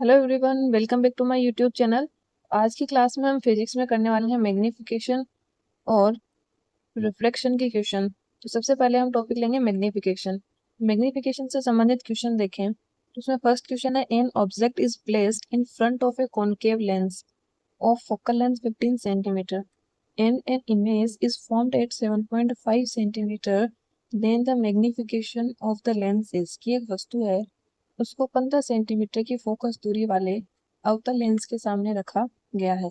Hello everyone, welcome back to my YouTube channel. आज की class में हम फिजिक्स में करने वाले हैं मैग्नीफिकेशन और रिफ्लेक्शन के क्वेश्चन। तो सबसे पहले हम टॉपिक लेंगे मैग्नीफिकेशन। मैग्नीफिकेशन से संबंधित क्वेश्चन देखें तो उसमें फर्स्ट क्वेश्चन है, an object is placed in front of A concave lens of focal length 15 centimetre and an image is formed at 7.5 centimeter, then the magnification of the lens is कि एक वस्तु है, उसको 15 centimetre की focus दूरी वाले अवतल लेंस के सामने रखा गया है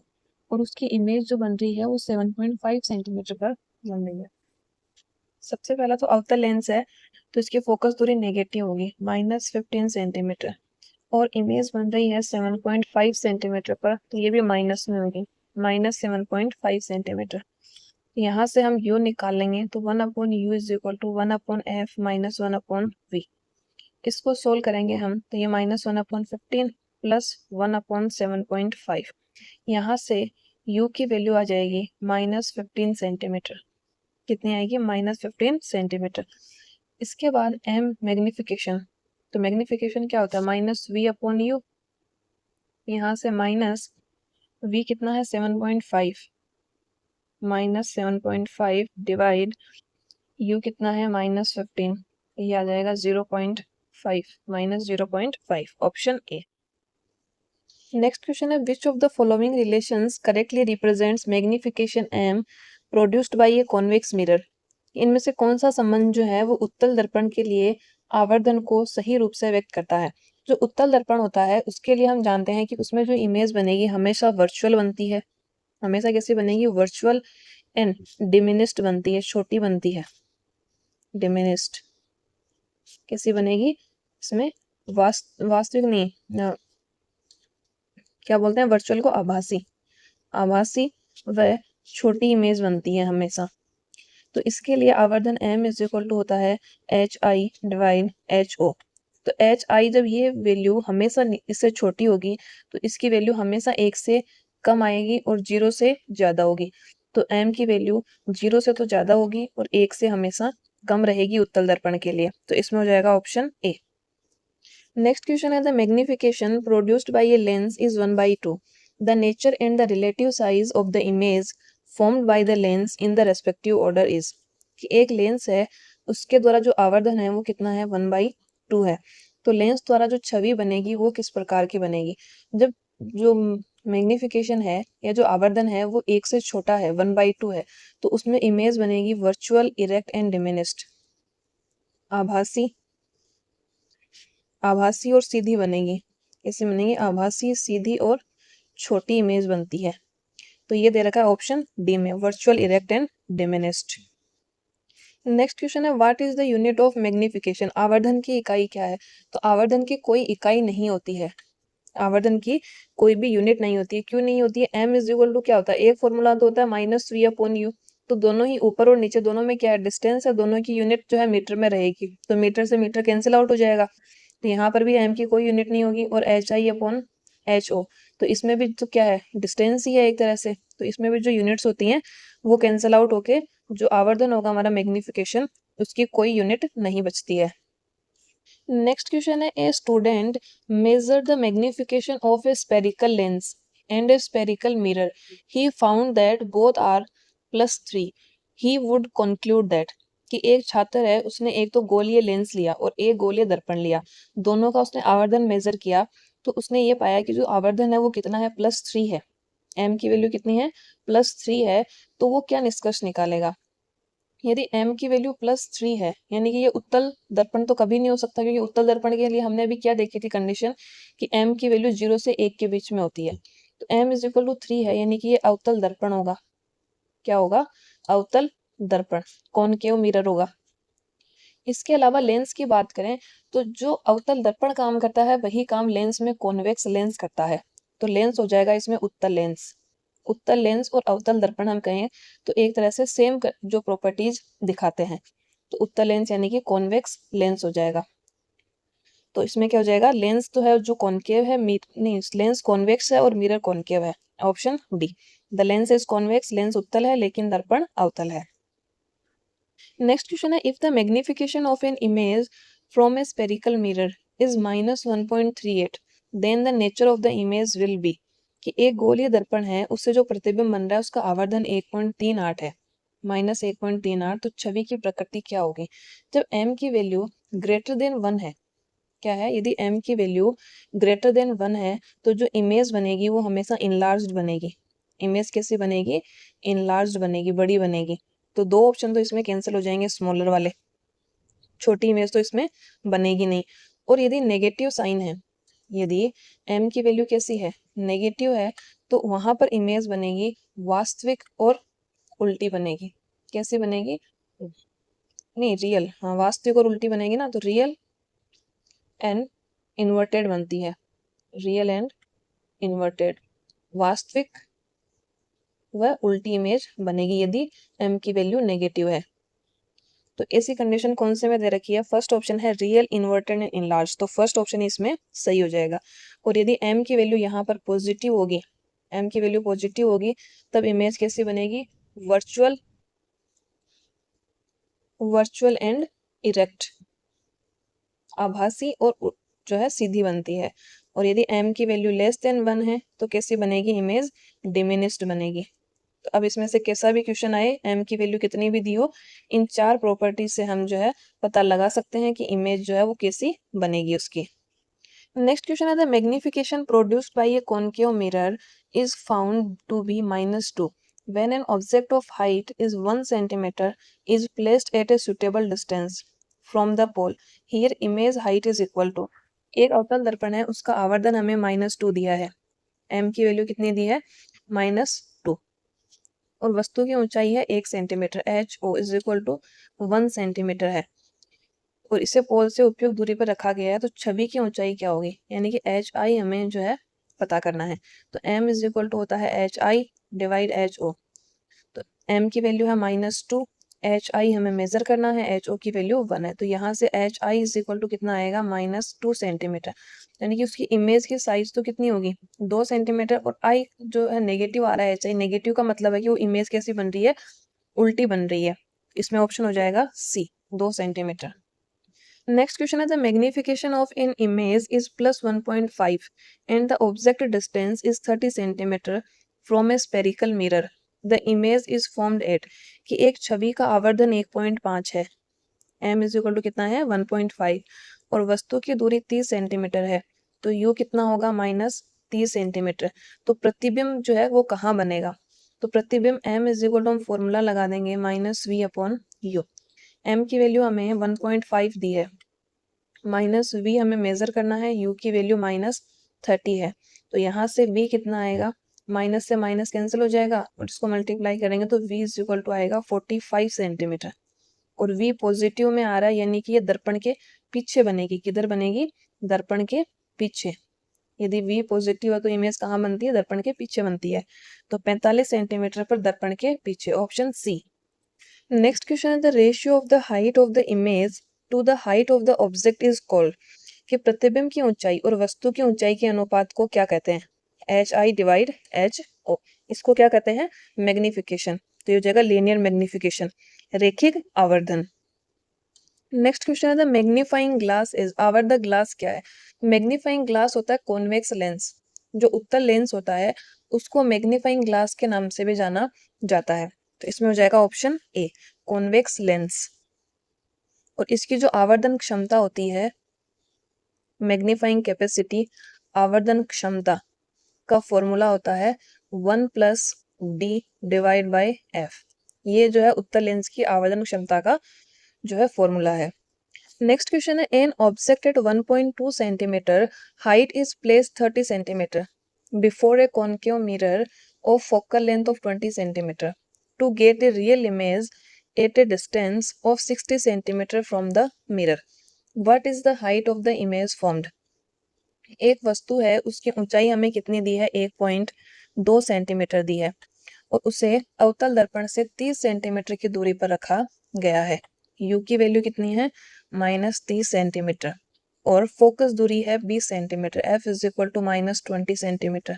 और उसकी इमेज जो बन रही है वो 7.5 सेंटीमीटर पर बन रही है। सबसे पहला तो अवतल लेंस है तो इसकी फोकस दूरी नेगेटिव होगी -15 सेंटीमीटर और इमेज बन रही है 7.5 सेंटीमीटर पर, तो ये भी माइनस में होगी -7.5 सेंटीमीटर। यहाँ से हम u निकाल लेंगे तो 1/u is equal to 1/f minus 1/v। इसको सोल्व करेंगे हम तो ये -1/15 प्लस 1/7.5। यहाँ से u की वैल्यू आ जाएगी -15 सेंटीमीटर। कितनी आएगी? -15 सेंटीमीटर। इसके बाद m मैग्निफिकेशन, तो मैग्निफिकेशन क्या होता है? -v/u। यहाँ से माइनस v कितना है? 7.5 -7.5 डिवाइड u कितना है? -15, ये आ जाएगा 0.5 -0.5, ऑप्शन ए। नेक्स्ट क्वेश्चन है, which of the following relations correctly represents magnification m produced by a convex mirror. इनमें से कौन सा संबंध जो है वो उत्तल दर्पण के लिए आवर्धन को सही रूप से व्यक्त करता है। जो उत्तल दर्पण होता है उसके लिए हम जानते हैं कि उसमें जो इमेज बनेगी हमेशा वर्चुअल बनती है। हमेशा कैसी बनेगी? वर्चुअल एंड डिमिनिस्ड बनती है, छोटी बनती है। डिमिनिस्ड कैसी बनेगी? इसमें वास्तविक नहीं, क्या बोलते हैं वर्चुअल को? आभासी। आभासी व छोटी इमेज बनती है हमेशा। तो इसके लिए आवर्धन m इज इक्वल टू होता है hi डिवाइड ho। तो hi जब ये वैल्यू हमेशा इससे छोटी होगी तो इसकी वैल्यू हमेशा 1 से कम आएगी और 0 से ज़्यादा होगी। तो m की वैल्यू 0 से तो ज़्यादा होगी और 1 से हमेशा कम रहेगी उत्तल दर्पण के लिए। तो इसमें हो जाएगा ऑप्शन ए। नेक्स्ट क्वेश्चन है, the magnification produced by a lens is 1/2। The nature and the relative size of the image formed by the lens in the respective order is. कि एक लेंस है उसके द्वारा जो आवर्धन है वो कितना है? 1/2 है। तो लेंस द्वारा जो छवि बनेगी वो किस प्रकार की बनेगी? जब जो मैग्निफिकेशन है या जो आवर्धन है वो 1 से छोटा है, 1/2 है, तो उसमें इमेज बनेगी वर्चुअल, इरेक्ट एंड डिमिनिस्ड। आभासी, आभासी और सीधी बनेगी। कैसे बनेगी? आभासी, सीधी और छोटी इमेज बनती है। तो ये दे रखा है ऑप्शन डी में, virtual, erect and diminished. Next question है, what is the unit of magnification. आवर्धन की इकाई क्या है? तो आवर्धन की कोई इकाई नहीं होती है। आवर्धन की कोई भी यूनिट नहीं होती है। क्यों नहीं होती है? m इज इक्वल टू क्या होता है? एक फॉर्मूला तो होता है -v/u। तो दोनों ही ऊपर और नीचे दोनों में क्या है? डिस्टेंस है। दोनों की यूनिट जो है मीटर में रहेगी, तो मीटर से मीटर कैंसिल आउट हो जाएगा। तो यहाँ पर भी m की कोई यूनिट नहीं होगी और hi/ho। तो इसमें भी तो क्या है? डिस्टेंस ही है एक तरह से। तो इसमें भी जो यूनिट्स होती हैं वो कैंसिल आउट होके जो आवर्धन होगा हमारा मैग्निफिकेशन, उसकी कोई यूनिट नहीं बचती है। नेक्स्ट क्वेश्चन है, a student measure the magnification of a spherical lens and a spherical mirror. He found that both are +3। He would conclude that. कि एक छात्र है, उसने एक तो गोलीय लेंस लिया और एक गोलीय दर्पण लिया, दोनों का उसने आवर्धन मेजर किया, तो उसने ये पाया कि जो आवर्धन है वो कितना है? +3 है। m की वैल्यू कितनी है? +3 है। तो वो क्या निष्कर्ष निकालेगा? यदि m की वैल्यू +3 है यानी कि ये उत्तल दर्पण तो कभी नहीं हो सकता, क्योंकि उत्तल दर्पण के लिए हमने अभी क्या देखी थी कंडीशन कि m की वैल्यू 0 से 1 के बीच में होती है। तो m इज इक्वल टू 3 है यानी कि ये अवतल दर्पण होगा। क्या होगा? अवतल दर्पण, कॉनकेव मिरर होगा। इसके अलावा लेंस की बात करें तो जो अवतल दर्पण काम करता है वही काम लेंस में कॉन्वेक्स लेंस करता है। तो लेंस हो जाएगा इसमें उत्तल लेंस। उत्तल लेंस और अवतल दर्पण हम कहें तो एक तरह से सेम जो प्रॉपर्टीज दिखाते हैं। तो उत्तल लेंस यानी कि कॉन्वेक्स लेंस हो जाएगा। तो इसमें क्या हो जाएगा? लेंस तो है जो कॉनकेव है, नहीं, लेंस कॉन्वेक्स है और मिरर कॉनकेव है। Option D, the lens is convex, lens उत्तल है लेकिन दर्पण अवतल है। नेक्स्ट क्वेश्चन है, if the magnification of an image from a spherical mirror is -1.38, then the nature of the image will be, कि एक गोलीय दर्पण है उससे जो प्रतिबिंब बन रहा है उसका आवर्धन 1.38 है, -1.38, तो छवि की प्रकृति क्या होगी? जब m की वैल्यू ग्रेटर देन 1 है, क्या है, यदि m की वैल्यू ग्रेटर देन 1 है तो जो इमेज बनेगी वो हमेशा इनलार्ज्ड बनेगी। इमेज कैसी बनेगी? इनलार्ज्ड बनेगी, बड़ी बनेगी। तो दो ऑप्शन तो इसमें कैंसिल हो जाएंगे, स्मॉलर वाले, छोटी इमेज तो इसमें बनेगी नहीं। और यदि नेगेटिव साइन है, यदि m की वैल्यू कैसी है? नेगेटिव है, तो वहां पर इमेज बनेगी वास्तविक और उल्टी बनेगी। कैसी बनेगी? नहीं, रियल, हाँ, वास्तविक और उल्टी बनेगी ना, तो रियल एंड इन्वर्टेड बनती है, रियल एंड इन्वर्टेड, वास्तविक व उल्टी इमेज बनेगी यदि m की वैल्यू नेगेटिव है। तो ऐसी कंडीशन कौन से में दे रखी है? फर्स्ट ऑप्शन है रियल, इन्वर्टेड एंड इनलार्ज, तो फर्स्ट ऑप्शन इसमें सही हो जाएगा। और यदि m की वैल्यू यहाँ पर पॉजिटिव होगी, m की वैल्यू पॉजिटिव होगी, तब इमेज कैसी बनेगी? वर्चुअल, वर्चुअल एंड इरेक्ट, आभासी और जो है सीधी बनती है। और यदि m की वैल्यू लेस देन 1 है तो कैसी बनेगी? इमेज डिमिनिस्ड बनेगी। तो अब इसमें से कैसा भी क्वेश्चन आए, m की वैल्यू कितनी भी दी हो, इन चार प्रॉपर्टीज से हम जो है पता लगा सकते हैं कि इमेज जो है वो कैसी बनेगी उसकी। नेक्स्ट क्वेश्चन है, the magnification produced by a concave mirror is found to be -2 when an object of height is 1 centimeter is placed at a suitable distance from the pole. Here image height is equal to, एक अवतल दर्पण है उसका आवर्धन हमें -2 दिया है, m की वैल्यू कितनी दी है? -2, और वस्तु की ऊंचाई है 1 centimetre, H O is equal to 1 centimetre है, और इसे पोल से उपयुक्त दूरी पर रखा गया है, तो छवि की ऊंचाई क्या होगी? यानी कि एच आई हमें जो है पता करना है। तो m इज इक्वल टू होता है H I divide H O, तो m की वैल्यू है -2, एच आई हमें मेजर करना है, एच ओ की वैल्यू 1 है, तो यहाँ से H I is equal to कितना आएगा? -2 सेंटीमीटर, यानी कि उसकी इमेज की साइज तो कितनी होगी? 2 सेंटीमीटर, और आई जो है नेगेटिव आ रहा है, एच आई नेगेटिव का मतलब है कि वो इमेज कैसी बन रही है? उल्टी बन रही है। इसमें ऑप्शन हो जाएगा सी, 2 सेंटीमीटर। नेक्स्ट क्वेश्चन है, the magnification of an image is +1.5 and the object distance is 30 centimetre from a spherical mirror, the image is formed at, कि एक छवि का आवर्धन 1.5 है, m इज इक्वल टू कितना है? 1.5, और वस्तु की दूरी 30 सेंटीमीटर है, तो u कितना होगा? -30 सेंटीमीटर। तो प्रतिबिंब जो है वो कहाँ बनेगा? तो प्रतिबिंब m इज इक्वल टू हम फॉर्मूला लगा देंगे -v/u, m की वैल्यू हमें 1.5 दी है, -v हमें मेजर करना है, u की वैल्यू -30 है, तो यहाँ से v कितना आएगा? माइनस से माइनस कैंसिल हो जाएगा, और इसको मल्टीप्लाई करेंगे तो v इज इक्वल टू आएगा 45 सेंटीमीटर, और v पॉजिटिव में आ रहा है, यानी कि ये दर्पण के पीछे बनेगी। किधर बनेगी? दर्पण के पीछे। यदि v पॉजिटिव है तो इमेज कहाँ बनती है? दर्पण के पीछे बनती है, तो 45 सेंटीमीटर पर दर्पण के पीछे, ऑप्शन सी। नेक्स्ट क्वेश्चन है, the ratio of the height of the image to the height of the object is called, कि प्रतिबिंब की ऊंचाई और वस्तु की ऊंचाई के अनुपात को क्या कहते हैं? H I divide H O, इसको क्या कहते हैं? मैग्निफिकेशन, तो ये हो जाएगा लीनियर मैग्निफिकेशन, रेखिक आवर्धन। नेक्स्ट क्वेश्चन है, द मैग्नीफाइंग ग्लास इज, आवर्धक ग्लास क्या है? मैग्नीफाइंग ग्लास होता है कॉन्वेक्स लेंस, जो उत्तल लेंस होता है उसको मैग्नीफाइंग ग्लास के नाम से भी जाना जाता है, तो इसमें हो जाएगा ऑप्शन ए, कॉन्वेक्स लेंस। और इसकी जो आवर्धन क्षमता होती है, मैग्नीफाइंग कैपेसिटी, आवर्धन क्षमता का फॉर्मूला होता है 1+d डिवाइड बाय f, ये जो है उत्तल लेंस की आवर्धन क्षमता का जो है फॉर्मूला है। नेक्स्ट क्वेश्चन है, an object at 1.2 centimetre height is place 30 centimetre before a concave mirror of focal length of 20 centimetre to get a real image at a distance of 60 centimetre from the mirror, what is the height of the image formed. एक वस्तु है, उसकी ऊंचाई हमें कितनी दी है? 1.2 centimetre दी है, और उसे अवतल दर्पण से 30 सेंटीमीटर की दूरी पर रखा गया है, u की वैल्यू कितनी है? -30 सेंटीमीटर, और फोकस दूरी है 20 centimetre, f is equal to -20 centimetre,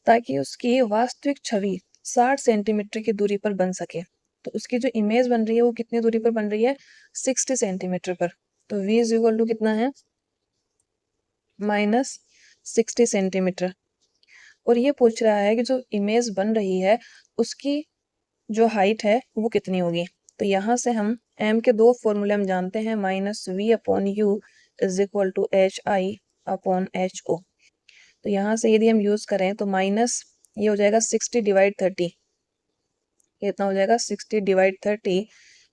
ताकि उसकी वास्तविक छवि 60 सेंटीमीटर की दूरी पर बन सके। तो उसकी जो इमेज बन रही है वो कितनी दूरी पर बन रही है? 60 सेंटीमीटर पर, तो v इज इक्वल टू कितना है? 60 सेंटीमीटर। और ये पूछ रहा है कि जो इमेज बन रही है उसकी जो हाइट है वो कितनी होगी। तो यहाँ से हम m के दो फॉर्मूले हम जानते हैं, -v/u is equal to hi/ho। तो यहाँ से यदि हम यूज करें तो माइनस ये हो जाएगा 60 डिवाइड 30, कितना हो जाएगा 60 divide 30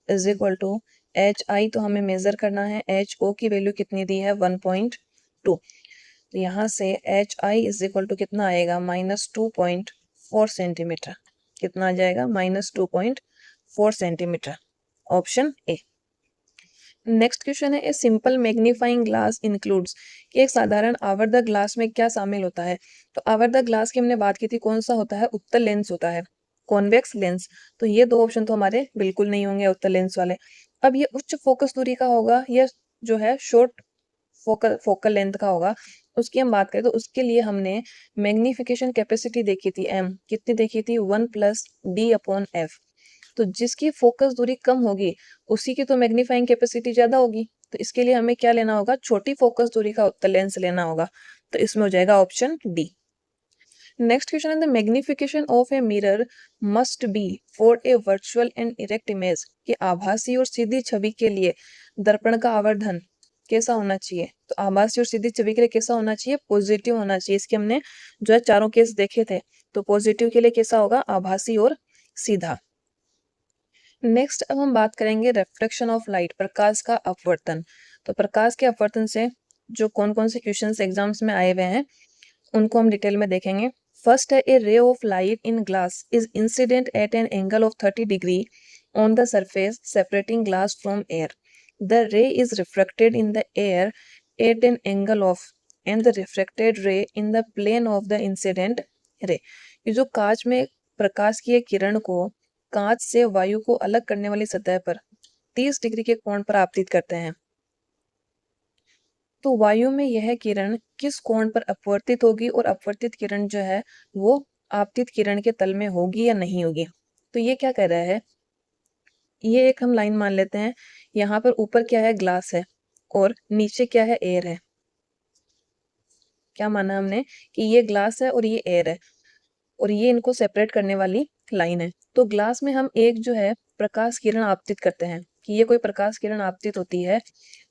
is equal to hi, तो हमें मेजर करना है, ho की वैल्यू कितनी दी है 1.2। तो यहाँ से hi इज इक्वल टू कितना आएगा -2.4 सेंटीमीटर। कितना आ जाएगा -2.4 centimetre, option A. Next question है, a simple magnifying glass includes, कि एक साधारण आवर्धक ग्लास में क्या शामिल होता है। तो आवर्धक ग्लास की हमने बात की थी, कौन सा होता है, उत्तल लेंस होता है, कॉन्वेक्स लेंस। तो ये दो ऑप्शन तो हमारे बिल्कुल नहीं होंगे उत्तल लेंस वाले। अब ये उच्च फोकस दूरी का होगा या जो है शॉर्ट फोकल लेंथ का होगा, उसकी हम बात करें तो उसके लिए हमने मैग्निफिकेशन कैपेसिटी देखी थी, m कितनी देखी थी 1+d/f। तो जिसकी फोकस दूरी कम होगी उसी की तो मैग्नीफाइंग कैपेसिटी ज्यादा होगी। तो इसके लिए हमें क्या लेना होगा, छोटी फोकस दूरी का उत्तल लेंस लेना होगा। तो इसमें हो जाएगा ऑप्शन डी। नेक्स्ट क्वेश्चन है, the magnification of a mirror must be for a virtual and erect image, कि आभासी और सीधी छवि के लिए दर्पण का आवर्धन कैसा होना चाहिए। तो आभासी और सीधी छवि के लिए कैसा होना चाहिए, पॉजिटिव होना चाहिए। इसके हमने जो है चारों केस देखे थे, तो पॉजिटिव के लिए कैसा होगा, आभासी और सीधा। नेक्स्ट अब हम बात करेंगे रिफ्लेक्शन ऑफ लाइट, प्रकाश का अपवर्तन। तो प्रकाश के अपवर्तन से जो कौन कौन से क्वेश्चंस एग्जाम्स में आए हुए हैं उनको हम डिटेल में देखेंगे। फर्स्ट है, a ray of light in glass is incident at an angle of 30 degree on the surface separating glass from air. The ray is reflected in the air at an angle of and the reflected ray in the plane of the incident ray. ये जो कांच में प्रकाश की एक किरण को कांच से वायु को अलग करने वाली सतह पर 30 डिग्री के कोण पर आपतित करते हैं। तो वायु में यह किरण किस कोण पर अपवर्तित होगी, और अपवर्तित किरण जो है वो आपतित किरण के तल में होगी या नहीं होगी। तो ये क्या कह रहा है, ये एक हम लाइन मान लेते हैं, यहाँ पर ऊपर क्या है, ग्लास है, और नीचे क्या है, एयर है। क्या माना हमने कि ये ग्लास है और ये एयर है, और ये इनको सेपरेट करने वाली लाइन है। तो ग्लास में हम एक जो है प्रकाश किरण आपतित करते हैं, कि ये कोई प्रकाश किरण आपतित होती है,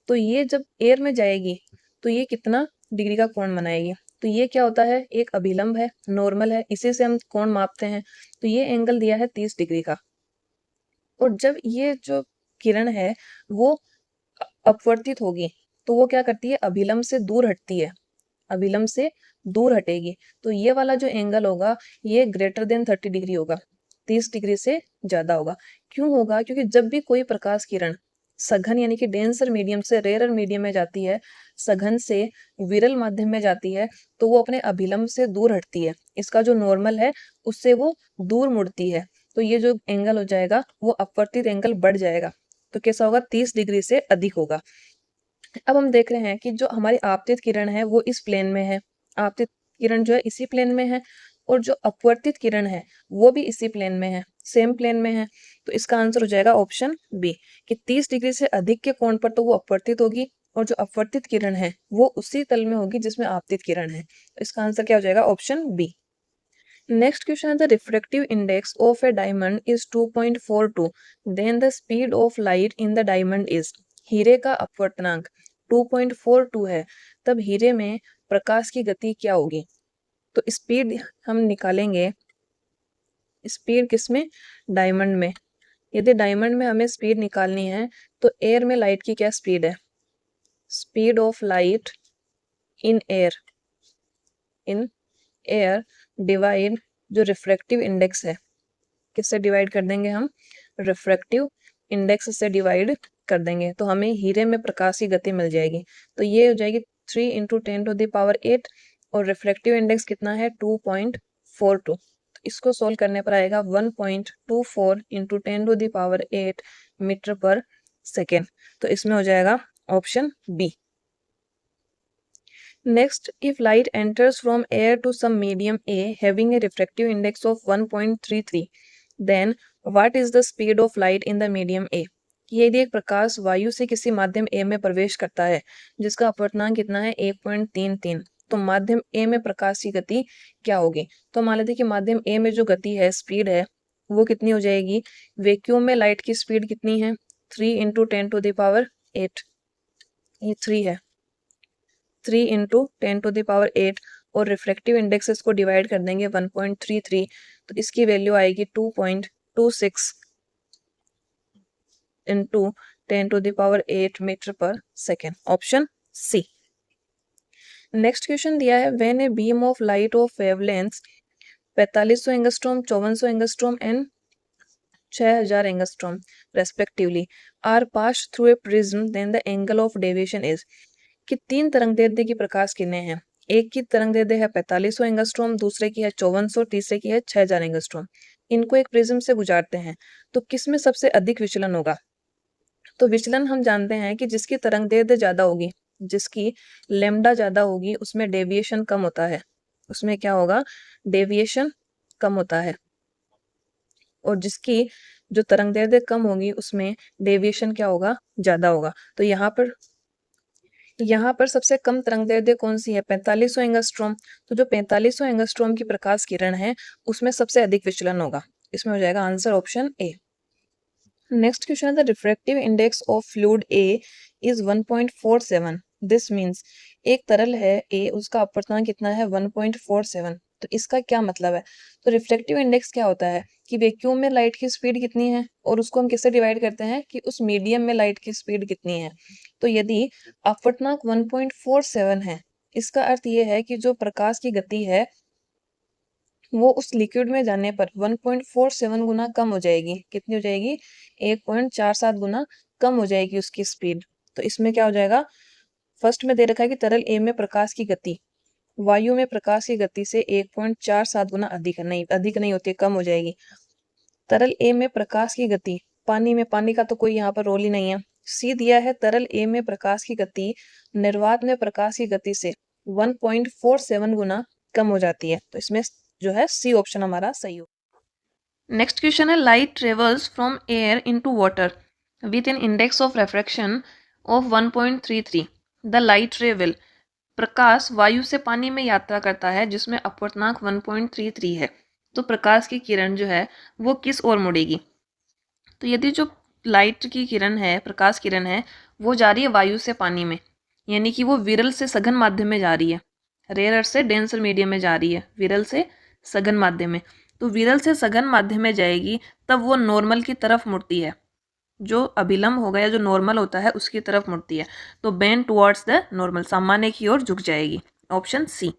तो ये जब एयर में जाएगी तो ये कितना डिग्री का कोण बनाएगी। तो ये क्या होता है, एक अभिलंब है, नॉर्मल है, इसी से हम कोण मापते हैं। तो ये एंगल दिया है 30 डिग्री का। और जब ये जो किरण है वो अपवर्तित होगी तो वो क्या करती है, अभिलंब से दूर हटती है, अभिलंब से दूर हटेगी। तो ये वाला जो एंगल होगा ये ग्रेटर देन 30 डिग्री होगा, 30 डिग्री से ज्यादा होगा। क्यों होगा, क्योंकि जब भी कोई प्रकाश किरण सघन यानी कि डेंसर मीडियम से रेरर मीडियम में जाती है, सघन से विरल माध्यम में जाती है, तो वो अपने अभिलंब से दूर हटती है, इसका जो नॉर्मल है उससे वो दूर मुड़ती है। तो ये जो एंगल हो जाएगा वो अपवर्तित एंगल बढ़ जाएगा, तो कैसा होगा, 30 डिग्री से अधिक होगा। अब हम देख रहे हैं कि जो हमारी आपतित किरण है वो इस प्लेन में है, आपतित किरण जो है इसी प्लेन में है, और जो अपवर्तित किरण है वो भी इसी प्लेन में है, सेम प्लेन में है। तो इसका आंसर हो जाएगा ऑप्शन बी, कि 30 डिग्री से अधिक के कोण पर तो वो अपवर्तित होगी, और जो अपवर्तित किरण है वो उसी तल में होगी जिसमें आपतित किरण है। तो इसका आंसर क्या हो जाएगा, ऑप्शन बी। नेक्स्ट क्वेश्चन है, the refractive index of a diamond is 2.42, then the speed of light in the diamond is. हीरे का अपवर्तनांक 2.42 है, तब हीरे में प्रकाश की गति क्या होगी। तो स्पीड हम निकालेंगे, स्पीड किसमें, डायमंड में। यदि डायमंड में हमें स्पीड निकालनी है तो एयर में लाइट की क्या स्पीड है, speed of light in air, in air divide जो रिफ्रैक्टिव इंडेक्स है, किससे डिवाइड कर देंगे हम, रिफ्रैक्टिव इंडेक्स से डिवाइड कर देंगे, तो हमें हीरे में प्रकाश की गति मिल जाएगी। तो ये हो जाएगी 3 × 10⁸, और रिफ्रैक्टिव इंडेक्स कितना है 2.42। तो इसको सोल्व करने पर आएगा 1.24 × 10⁸ मीटर पर सेकेंड। तो इसमें हो जाएगा option B. Next, if light enters from air to some medium A having a refractive index of 1.33, then what is the speed of light in the medium A? यदि एक प्रकाश वायु से किसी माध्यम A में प्रवेश करता है जिसका अपवर्तनांक कितना है 1.33, तो माध्यम ए में प्रकाश की गति क्या होगी। तो मान लेते हैं कि माध्यम ए में जो गति है, स्पीड है, वो कितनी हो जाएगी। वैक्यूम में लाइट की स्पीड कितनी है, 3 × 10⁸, ये 3 है, 3 × 10⁸, और रिफ्रैक्टिव इंडेक्स इसको डिवाइड कर देंगे 1.33, तो इसकी वैल्यू आएगी 2.26 × 10⁸ metre per second, option C. Next question दिया है, when a beam of light of wavelength 4500 angstrom, 5400 angstrom and 6000 angstrom respectively are pass through a prism, then the angle of deviation is. कि 3 तरंगदैर्ध्य की प्रकाश किरणें हैं, एक की तरंगदैर्ध्य है 4500 एंगस्ट्रॉम, दूसरे की है 5400, तीसरे की है 6000 एंगस्ट्रॉम। इनको एक प्रिज्म से गुजारते हैं, तो किसमें सबसे अधिक विचलन होगा। तो विचलन हम जानते हैं कि जिसकी तरंगदैर्ध्य ज्यादा होगी, जिसकी लैम्डा ज्यादा होगी, उसमें डेविएशन कम होता है, उसमें क्या होगा, डेविएशन कम होता है। और जिसकी जो तरंगदैर्ध्य कम होगी उसमें डेविएशन क्या होगा, ज्यादा होगा। तो यहाँ पर सबसे कम तरंगदैर्ध्य कौन सी है, 4500 एंगस्ट्रॉम। तो जो 4500 एंगस्ट्रॉम की प्रकाश किरण है उसमें सबसे अधिक विचलन होगा, इसमें हो जाएगा answer option A. Next question है, the refractive index of fluid A is 1.47, this means एक तरल है ए, उसका अपवर्तनांक कितना है 1.47। तो इसका क्या मतलब है। तो रिफ्रैक्टिव इंडेक्स क्या होता है कि वैक्यूम में लाइट की स्पीड कितनी है, और उसको हम किससे डिवाइड करते हैं कि उस मीडियम में लाइट की स्पीड कितनी है। तो यदि अपवर्तनांक 1.47 है, इसका अर्थ ये है कि जो प्रकाश की गति है वो उस लिक्विड में जाने पर 1.47 गुना कम हो जाएगी। कितनी हो जाएगी, 1.47 गुना कम हो जाएगी उसकी स्पीड। तो इसमें क्या हो जाएगा, फर्स्ट में दे रखा है कि तरल ए में प्रकाश की गति वायु में प्रकाश की गति से 1.47 गुना अधिक नहीं होती, कम हो जाएगी। तरल ए में प्रकाश की गति पानी में, पानी का तो कोई यहाँ पर रोल ही नहीं है। सी दिया है, तरल ए में प्रकाश की गति निर्वात में प्रकाश की गति से 1.47 गुना कम हो जाती है। तो इसमें जो है सी ऑप्शन हमारा सही हो। नेक्स्ट क्वेश्चन है, light travels from air into water with an index of refraction of 1.33, the light ray will. प्रकाश वायु से पानी में यात्रा करता है जिसमें अपवर्तनांक 1.33 है, तो प्रकाश की किरण जो है वो किस ओर मुड़ेगी। तो यदि जो लाइट की किरण है, प्रकाश किरण है, वो जा रही है वायु से पानी में, यानी कि वो विरल से सघन माध्यम में जा रही है, रेयर से डेंसर मीडियम में जा रही है, विरल से सघन माध्यम में। तो विरल से सघन माध्यम में जाएगी तब वो नॉर्मल की तरफ मुड़ती है, जो अभिलंब होगा या जो नॉर्मल होता है उसकी तरफ मुड़ती है। तो बेंड टुवर्ड्स द नॉर्मल, सामान्य की ओर झुक जाएगी, ऑप्शन सी।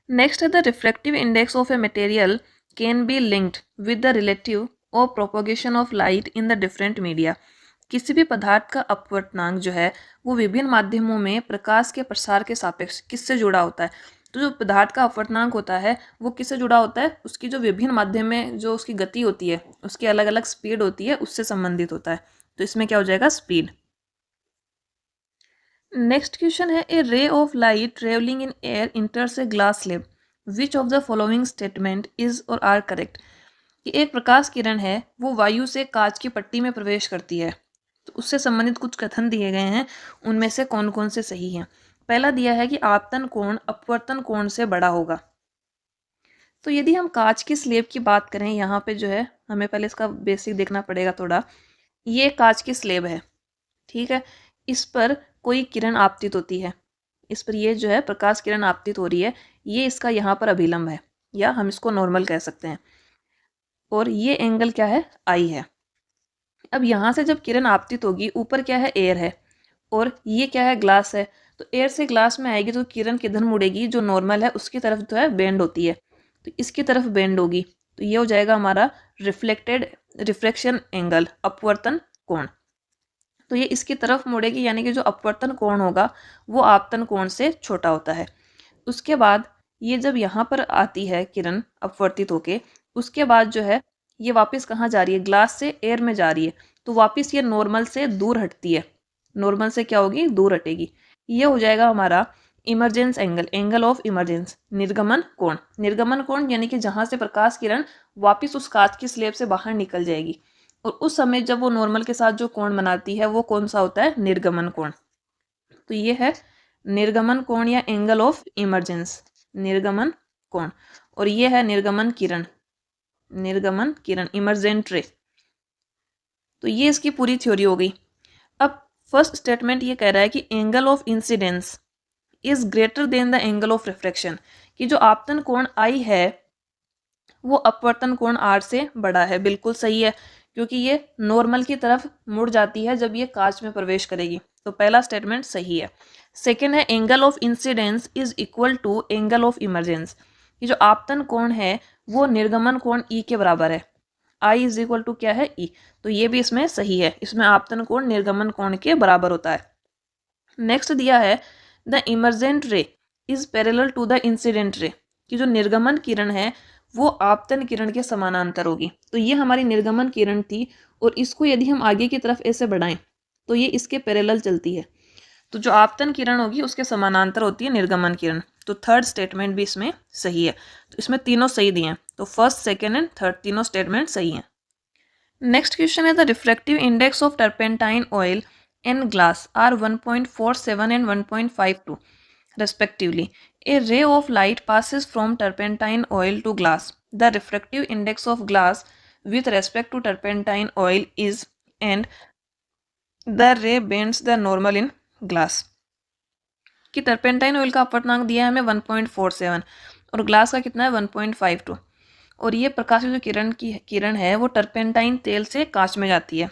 नेक्स्ट है, the refractive index of a material can be linked with the relative और propagation of light in the different media. किसी भी पदार्थ का अपवर्तनांक जो है वो विभिन्न माध्यमों में प्रकाश के प्रसार के सापेक्ष किससे जुड़ा होता है। तो जो पदार्थ का अपवर्तनांक होता है वो किससे जुड़ा होता है, उसकी जो विभिन्न माध्यम में जो उसकी गति होती है, उसकी अलग अलग स्पीड होती है, उससे संबंधित होता है। तो इसमें क्या हो जाएगा, स्पीड। नेक्स्ट क्वेश्चन है, a ray of light travelling in air enters a glass slab, which of the following statement is और आर करेक्ट। कि एक प्रकाश किरण है वो वायु से कांच की पट्टी में प्रवेश करती है, तो उससे संबंधित कुछ कथन दिए गए हैं, उनमें से कौन कौन से सही हैं। पहला दिया है कि आपतन कोण अपवर्तन कोण से बड़ा होगा। तो यदि हम कांच की स्लेब की बात करें, यहाँ पे जो है हमें पहले इसका बेसिक देखना पड़ेगा थोड़ा। ये कांच की स्लेब है, ठीक है, इस पर कोई किरण आपतित होती है, इस पर ये जो है प्रकाश किरण आपतित हो रही है, ये इसका यहाँ पर अभिलंब है, या हम इसको नॉर्मल कह सकते हैं, और ये एंगल क्या है, आई है। अब यहाँ से जब किरण आपतित होगी, ऊपर क्या है, एयर है, और ये क्या है, ग्लास है। तो एयर से ग्लास में आएगी तो किरण किधर मुड़ेगी, जो नॉर्मल है उसकी तरफ जो है बेंड होती है, तो इसकी तरफ बेंड होगी। तो ये हो जाएगा हमारा रिफ्लेक्शन एंगल, अपवर्तन कोण। तो ये इसकी तरफ मुड़ेगी, यानी कि जो अपवर्तन कोण होगा वो आपतन कोण से छोटा होता है। उसके बाद ये जब यहाँ पर आती है किरण अपवर्तित होके, उसके बाद जो है ये वापस कहाँ जा रही है, ग्लास से एयर में जा रही है, तो वापस ये नॉर्मल से दूर हटती है, नॉर्मल से क्या होगी, दूर हटेगी। ये हो जाएगा हमारा emergence angle, angle of emergence, निर्गमन कोण। निर्गमन कोण यानी कि जहाँ से प्रकाश किरण वापस उस कांच की स्लेब से बाहर निकल जाएगी, और उस समय जब वो नॉर्मल के साथ जो कोण बनाती है वो कौन सा होता है, निर्गमन कोण। तो ये है निर्गमन कोण या एंगल ऑफ इमर्जेंस, निर्गमन कोण, और ये है निर्गमन किरण, निर्गमन किरण इमर्जेंट रे। तो ये इसकी पूरी थ्योरी हो गई। अब फर्स्ट स्टेटमेंट ये कह रहा है कि angle of incidence is greater than the angle of refraction, कि जो आपतन कोण आई है वो अपवर्तन कोण आर से बड़ा है। बिल्कुल सही है, क्योंकि ये नॉर्मल की तरफ मुड़ जाती है जब ये कांच में प्रवेश करेगी। तो पहला स्टेटमेंट सही है। सेकेंड है angle of incidence is equal to angle of emergence, ये जो आपतन कोण है वो निर्गमन कोण ई के बराबर है। आई इज इक्वल टू क्या है, ई। तो ये भी इसमें सही है, इसमें आपतन कोण निर्गमन कोण के बराबर होता है। नेक्स्ट दिया है the emergent ray is parallel to the incident ray, कि जो निर्गमन किरण है वो आपतन किरण के समानांतर होगी। तो ये हमारी निर्गमन किरण थी, और इसको यदि हम आगे की तरफ ऐसे बढ़ाएं तो ये इसके पैरेलल चलती है। तो जो आपतन किरण होगी उसके समानांतर होती है निर्गमन किरण। तो थर्ड स्टेटमेंट भी इसमें सही है। तो इसमें तीनों सही दिए हैं, तो फर्स्ट, सेकेंड एंड थर्ड तीनों स्टेटमेंट सही हैं। नेक्स्ट क्वेश्चन है the refractive index of turpentine oil and glass are 1.47 and 1.52 respectively. A ray of light passes from turpentine oil to glass. The refractive index of glass with respect to turpentine oil is, and the ray bends the normal in glass. कि turpentine oil का अपवर्तनांक दिया है हमें 1.47 और glass का कितना है 1.52, और ये प्रकाश जो किरण है वो टर्पेंटाइन तेल से कांच में जाती है।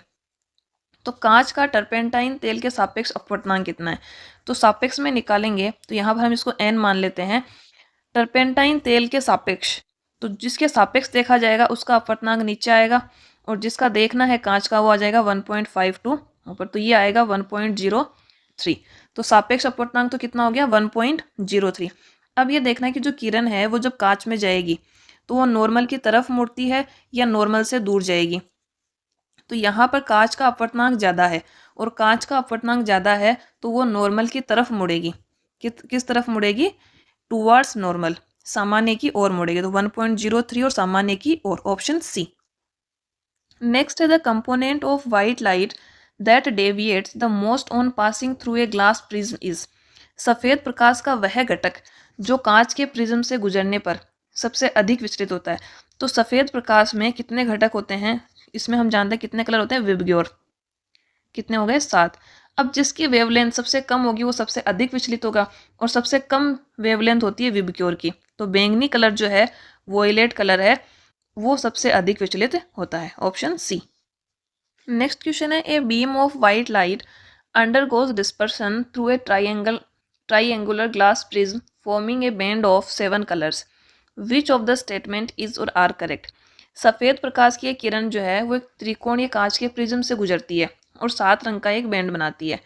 तो कांच का टर्पेंटाइन तेल के सापेक्ष अपवर्तनांक कितना है, तो सापेक्ष में निकालेंगे तो यहाँ पर हम इसको n मान लेते हैं। टर्पेंटाइन तेल के सापेक्ष, तो जिसके सापेक्ष देखा जाएगा उसका अपवर्तनांक नीचे आएगा, और जिसका देखना है कांच का वो आ जाएगा 1.52 ऊपर, तो ये आएगा 1.03। तो सापेक्ष अपवर्तनांक तो कितना हो गया 1.03। अब ये देखना है कि जो किरण है वो जब कांच में जाएगी तो वो नॉर्मल की तरफ मुड़ती है या नॉर्मल से दूर जाएगी। तो यहाँ पर कांच का अपवर्तनांक ज़्यादा है, और कांच का अपवर्तनांक ज़्यादा है तो वो नॉर्मल की तरफ मुड़ेगी। किस तरफ मुड़ेगी, टूवर्ड्स नॉर्मल, सामान्य की ओर मुड़ेगी। तो 1.03 और सामान्य की ओर, ऑप्शन सी। नेक्स्ट है the component of white light that deviates the most on passing through a glass prism is. सफ़ेद प्रकाश का वह घटक जो कांच के प्रिज्म से गुजरने पर सबसे अधिक विचलित होता है। तो सफ़ेद प्रकाश में कितने घटक होते हैं, इसमें हम जानते हैं कितने कलर होते हैं, विबग्योर। कितने हो गए 7। अब जिसकी वेवलेंथ सबसे कम होगी वो सबसे अधिक विचलित होगा, और सबसे कम वेवलेंथ होती है विबग्योर की। तो बैंगनी कलर जो है, वोयलेट कलर है, वो सबसे अधिक विचलित होता है, ऑप्शन सी। नेक्स्ट क्वेश्चन है ए beam of white light undergoes dispersion through a triangular glass prism forming A band of 7 colours. Which of the statement is और आर करेक्ट। सफ़ेद प्रकाश की किरण जो है वो एक त्रिकोणीय कांच के प्रिज्म से गुजरती है और 7 रंग का एक बैंड बनाती है।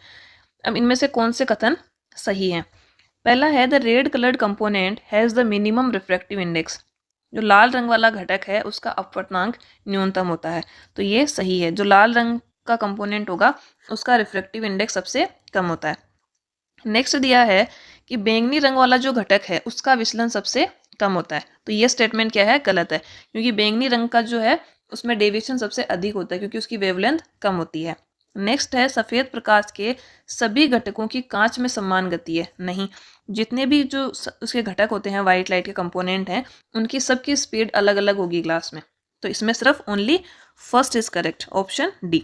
अब इनमें से कौन से कथन सही हैं। पहला है the red coloured component has the minimum refractive index, जो लाल रंग वाला घटक है उसका अपवर्तनांक न्यूनतम होता है। तो ये सही है, जो लाल रंग का कंपोनेंट होगा उसका रिफ्रैक्टिव इंडेक्स सबसे कम होता है। नेक्स्ट दिया है कि बैंगनी रंग वाला जो घटक है उसका विचलन सबसे कम होता है। तो ये स्टेटमेंट क्या है, गलत है, क्योंकि बैंगनी रंग का जो है उसमें डेविएशन सबसे अधिक होता है क्योंकि उसकी वेवलेंथ कम होती है। नेक्स्ट है सफ़ेद प्रकाश के सभी घटकों की कांच में समान गति है। नहीं, जितने भी जो उसके घटक होते हैं वाइट लाइट के कंपोनेंट हैं उनकी सबकी स्पीड अलग अलग होगी ग्लास में। तो इसमें सिर्फ only first is correct, option D.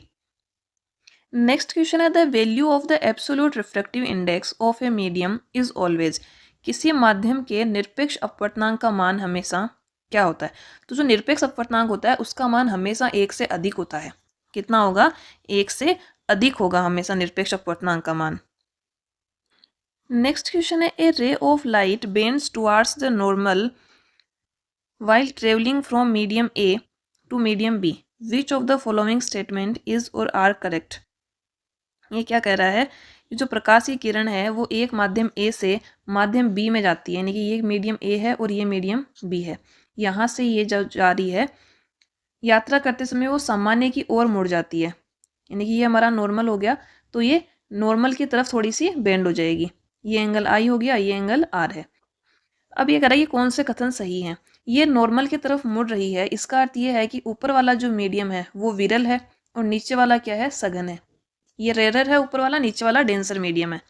Next question है the value of the absolute refractive index of a medium is always. किसी माध्यम के निरपेक्ष अपवर्तनांक का मान हमेशा क्या होता है। तो जो निरपेक्ष अपवर्तनांक होता है उसका मान हमेशा 1 से अधिक होता है। कितना होगा, 1 से अधिक होगा हमेशा निरपेक्ष अपवर्तनांक का मान। नेक्स्ट क्वेश्चन है a ray of light bends towards the normal while traveling from medium A to medium B. Which of the following statement is or are correct? ये क्या कह रहा है, ये जो प्रकाश की किरण है वो एक माध्यम A से माध्यम B में जाती है, यानी कि ये मीडियम A है और ये मीडियम B है। यहाँ से ये जो जा रही है यात्रा करते समय वो सामान्य की ओर मुड़ जाती है, यानी कि ये हमारा नॉर्मल हो गया तो ये नॉर्मल की तरफ थोड़ी सी बेंड हो जाएगी। ये एंगल I हो गया, ये एंगल R है। अब ये कह रहा है कि कौन से कथन सही हैं। ये नॉर्मल की तरफ मुड़ रही है, इसका अर्थ ये है कि ऊपर वाला जो मीडियम है वो विरल है और नीचे वाला क्या है, सघन है। ये रेयर है ऊपर वाला, नीचे वाला डेंसर मीडियम है।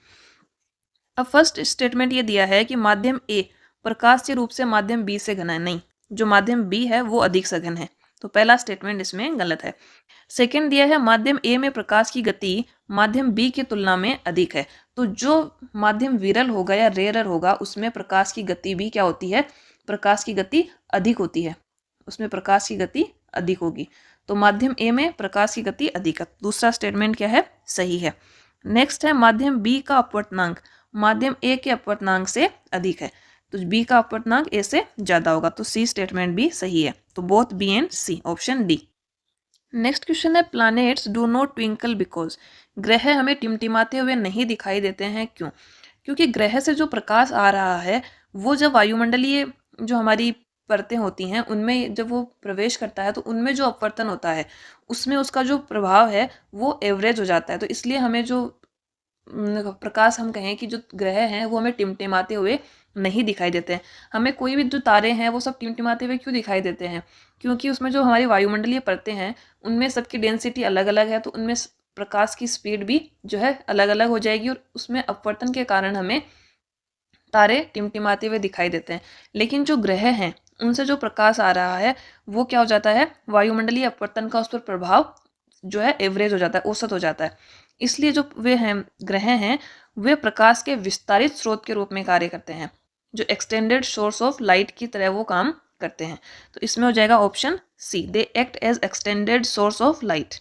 अब फर्स्ट स्टेटमेंट ये दिया है कि माध्यम ए प्रकाशीय रूप से माध्यम बी से घना है, नहीं, जो माध्यम बी है वो अधिक सघन है, तो पहला स्टेटमेंट इसमें गलत है। सेकंड दिया है माध्यम ए में प्रकाश की गति माध्यम बी की तुलना में अधिक है, तो जो माध्यम विरल होगा या रेयरर होगा उसमें प्रकाश की गति भी क्या होती है, प्रकाश की गति अधिक होती है, उसमें प्रकाश की गति अधिक होगी, तो माध्यम ए में प्रकाश की गति अधिक है। दूसरा स्टेटमेंट क्या है, सही है। नेक्स्ट है माध्यम बी का अपवर्तनांक माध्यम ए के अपवर्तनांक से अधिक है, तो बी का अपवर्तनांक ए से ज्यादा होगा, तो सी स्टेटमेंट भी सही है, तो both B and C, option D. Next question है planets do not twinkle because, ग्रह हमें टिमटिमाते हुए नहीं दिखाई देते हैं, क्यों? क्योंकि ग्रह से जो प्रकाश आ रहा है वो जब वायुमंडलीय जो हमारी परतें होती हैं उनमें जब वो प्रवेश करता है तो उनमें जो अपवर्तन होता है उसमें उसका जो प्रभाव है वो एवरेज हो जाता है, तो इसलिए हमें जो प्रकाश हम कहें कि जो ग्रह हैं वो हमें टिमटिमाते हुए नहीं दिखाई देते हैं। हमें कोई भी जो तारे हैं वो सब टिमटिमाते हुए क्यों दिखाई देते हैं, क्योंकि उसमें जो हमारी वायुमंडलीय परतें हैं उनमें सबकी डेंसिटी अलग अलग है, तो उनमें प्रकाश की स्पीड भी जो है अलग अलग हो जाएगी और उसमें अपवर्तन के कारण हमें तारे टिमटिमाते हुए दिखाई देते हैं। लेकिन जो ग्रह हैं उनसे जो प्रकाश आ रहा है वो क्या हो जाता है, वायुमंडलीय अपवर्तन का उस पर प्रभाव जो है एवरेज हो जाता है, औसत हो जाता है, इसलिए जो वे हैं ग्रह हैं वे प्रकाश के विस्तारित स्रोत के रूप में कार्य करते हैं, जो एक्सटेंडेड सोर्स ऑफ लाइट की तरह वो काम करते हैं, तो इसमें हो जाएगा option C, they act as extended source of light.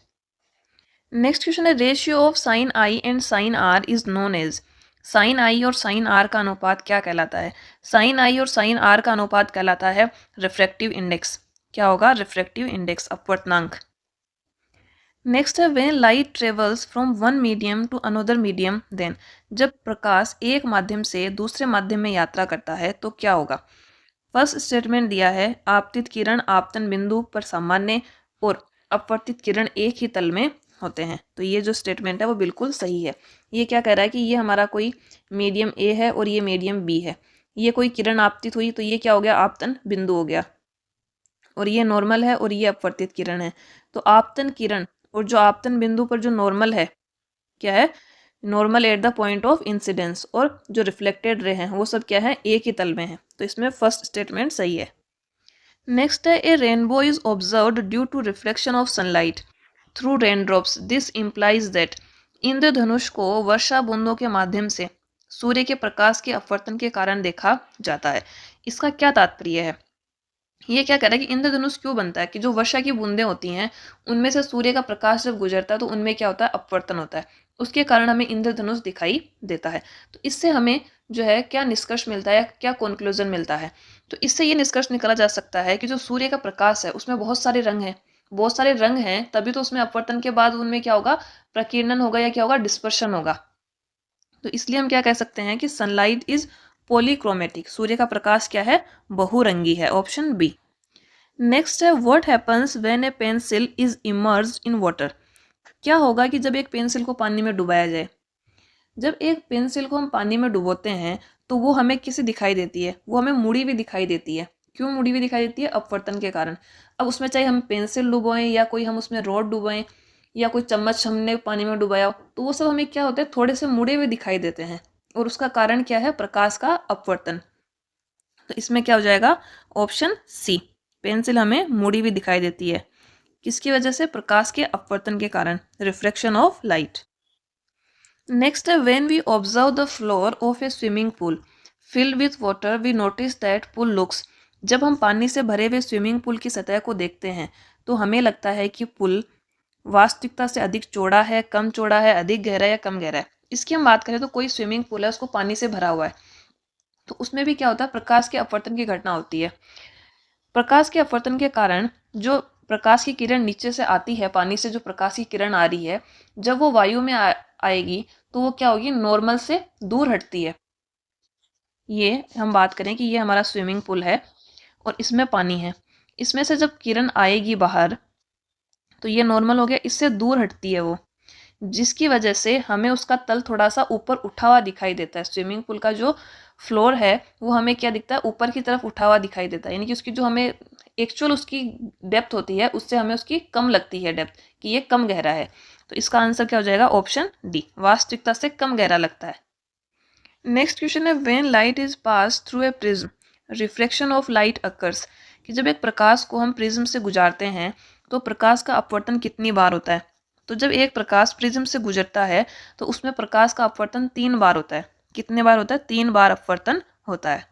Next question है ratio of sine I and sine R is known as, sine I और साइन आर का अनुपात क्या कहलाता है? साइन आई और साइन आर का अनुपात कहलाता है रिफ्रैक्टिव इंडेक्स, क्या होगा, रिफ्रैक्टिव इंडेक्स, अपवर्तनांक। नेक्स्ट है when light travels from one medium to another medium then, जब प्रकाश एक माध्यम से दूसरे माध्यम में यात्रा करता है तो क्या होगा? फर्स्ट स्टेटमेंट दिया है आपतित किरण आपतन बिंदु पर सामान्य और अपवर्तित किरण एक ही तल में होते हैं, तो ये जो स्टेटमेंट है वो बिल्कुल सही है। ये क्या कह रहा है कि ये हमारा कोई मीडियम ए है और ये मीडियम बी है, ये कोई किरण आपतित हुई तो ये क्या हो गया, आपतन बिंदु हो गया, और ये नॉर्मल है और ये अपवर्तित किरण है, तो आपतन किरण और जो आपतन बिंदु पर जो नॉर्मल है क्या है, normal at the point of incidence, और जो रिफ्लेक्टेड रे हैं वो सब क्या है, एक ही तल में है, तो इसमें फर्स्ट स्टेटमेंट सही है। नेक्स्ट है a rainbow is observed due to reflection of sunlight through raindrops, this implies that, इंद्रधनुष को वर्षा बूंदों के माध्यम से सूर्य के प्रकाश के अपवर्तन के कारण देखा जाता है, इसका क्या तात्पर्य है? ये क्या कह रहा है कि इंद्रधनुष क्यों बनता है, कि जो वर्षा की बूंदें होती हैं उनमें से सूर्य का प्रकाश जब गुजरता है तो उनमें क्या होता है, अपवर्तन होता है, उसके कारण हमें इंद्रधनुष दिखाई देता है, तो इससे हमें जो है क्या निष्कर्ष मिलता है, क्या कंक्लूजन मिलता है? तो इससे ये निष्कर्ष निकाला जा सकता है कि जो सूर्य का प्रकाश है उसमें बहुत सारे रंग हैं, बहुत सारे रंग हैं तभी तो उसमें अपवर्तन के बाद उनमें क्या होगा, प्रकीर्णन होगा या क्या होगा, डिस्पर्शन होगा, तो इसलिए हम क्या कह सकते हैं कि सनलाइट इज पॉलीक्रोमेटिक, सूर्य का प्रकाश क्या है, बहुरंगी है, ऑप्शन बी। नेक्स्ट है what happens when A pencil is emerged in water, क्या होगा कि जब एक पेंसिल को पानी में डुबाया जाए, जब एक पेंसिल को हम पानी में डुबोते हैं तो वो हमें कैसे दिखाई देती है, वो हमें मुड़ी हुई दिखाई देती है, क्यों मुड़ी हुई दिखाई देती है, अपवर्तन के कारण। अब उसमें चाहे हम पेंसिल डुबोएं या कोई हम उसमें रॉड डुबोएं या कोई चम्मच हमने पानी में डुबाया तो वो सब हमें क्या होता है, थोड़े से मुड़े हुए दिखाई देते हैं, और उसका कारण क्या है, प्रकाश का अपवर्तन, तो इसमें क्या हो जाएगा, ऑप्शन सी, पेंसिल हमें मुड़ी हुई दिखाई देती है, किसकी वजह से, प्रकाश के अपवर्तन के कारण, रिफ्रैक्शन ऑफ लाइट। नेक्स्ट है when we observe the floor of a swimming pool filled with water we notice that pool looks, जब हम पानी से भरे हुए स्विमिंग पूल की सतह को देखते हैं तो हमें लगता है कि पुल वास्तविकता से अधिक चौड़ा है, कम चौड़ा है, अधिक गहरा है या कम गहरा है। इसकी हम बात करें तो कोई स्विमिंग पूल है उसको पानी से भरा हुआ है तो उसमें भी क्या होता है, प्रकाश के अपवर्तन की घटना होती है, प्रकाश के अपवर्तन के कारण जो प्रकाश की किरण नीचे से आती है, पानी से जो प्रकाश की किरण आ रही है जब वो वायु में आएगी तो वो क्या होगी, नॉर्मल से दूर हटती है। ये हम बात करें कि ये हमारा स्विमिंग पूल है और इसमें पानी है, इसमें से जब किरण आएगी बाहर तो ये नॉर्मल हो गया, इससे दूर हटती है वो, जिसकी वजह से हमें उसका तल थोड़ा सा ऊपर उठा हुआ दिखाई देता है, स्विमिंग पूल का जो फ्लोर है वो हमें क्या दिखता है, ऊपर की तरफ उठा हुआ दिखाई देता है, यानी कि उसकी जो हमें एक्चुअल उसकी डेप्थ होती है उससे हमें उसकी कम लगती है डेप्थ, कि ये कम गहरा है, तो इसका आंसर क्या हो जाएगा, ऑप्शन डी, वास्तविकता से कम गहरा लगता है। नेक्स्ट क्वेश्चन है when light is pass through a prism reflection of light occurs, कि जब एक प्रकाश को हम प्रिज्म से गुजारते हैं तो प्रकाश का अपवर्तन कितनी बार होता है। तो जब एक प्रकाश प्रिज्म से गुजरता है तो उसमें प्रकाश का अपवर्तन 3 बार होता है। कितने बार होता है? 3 बार अपवर्तन होता है।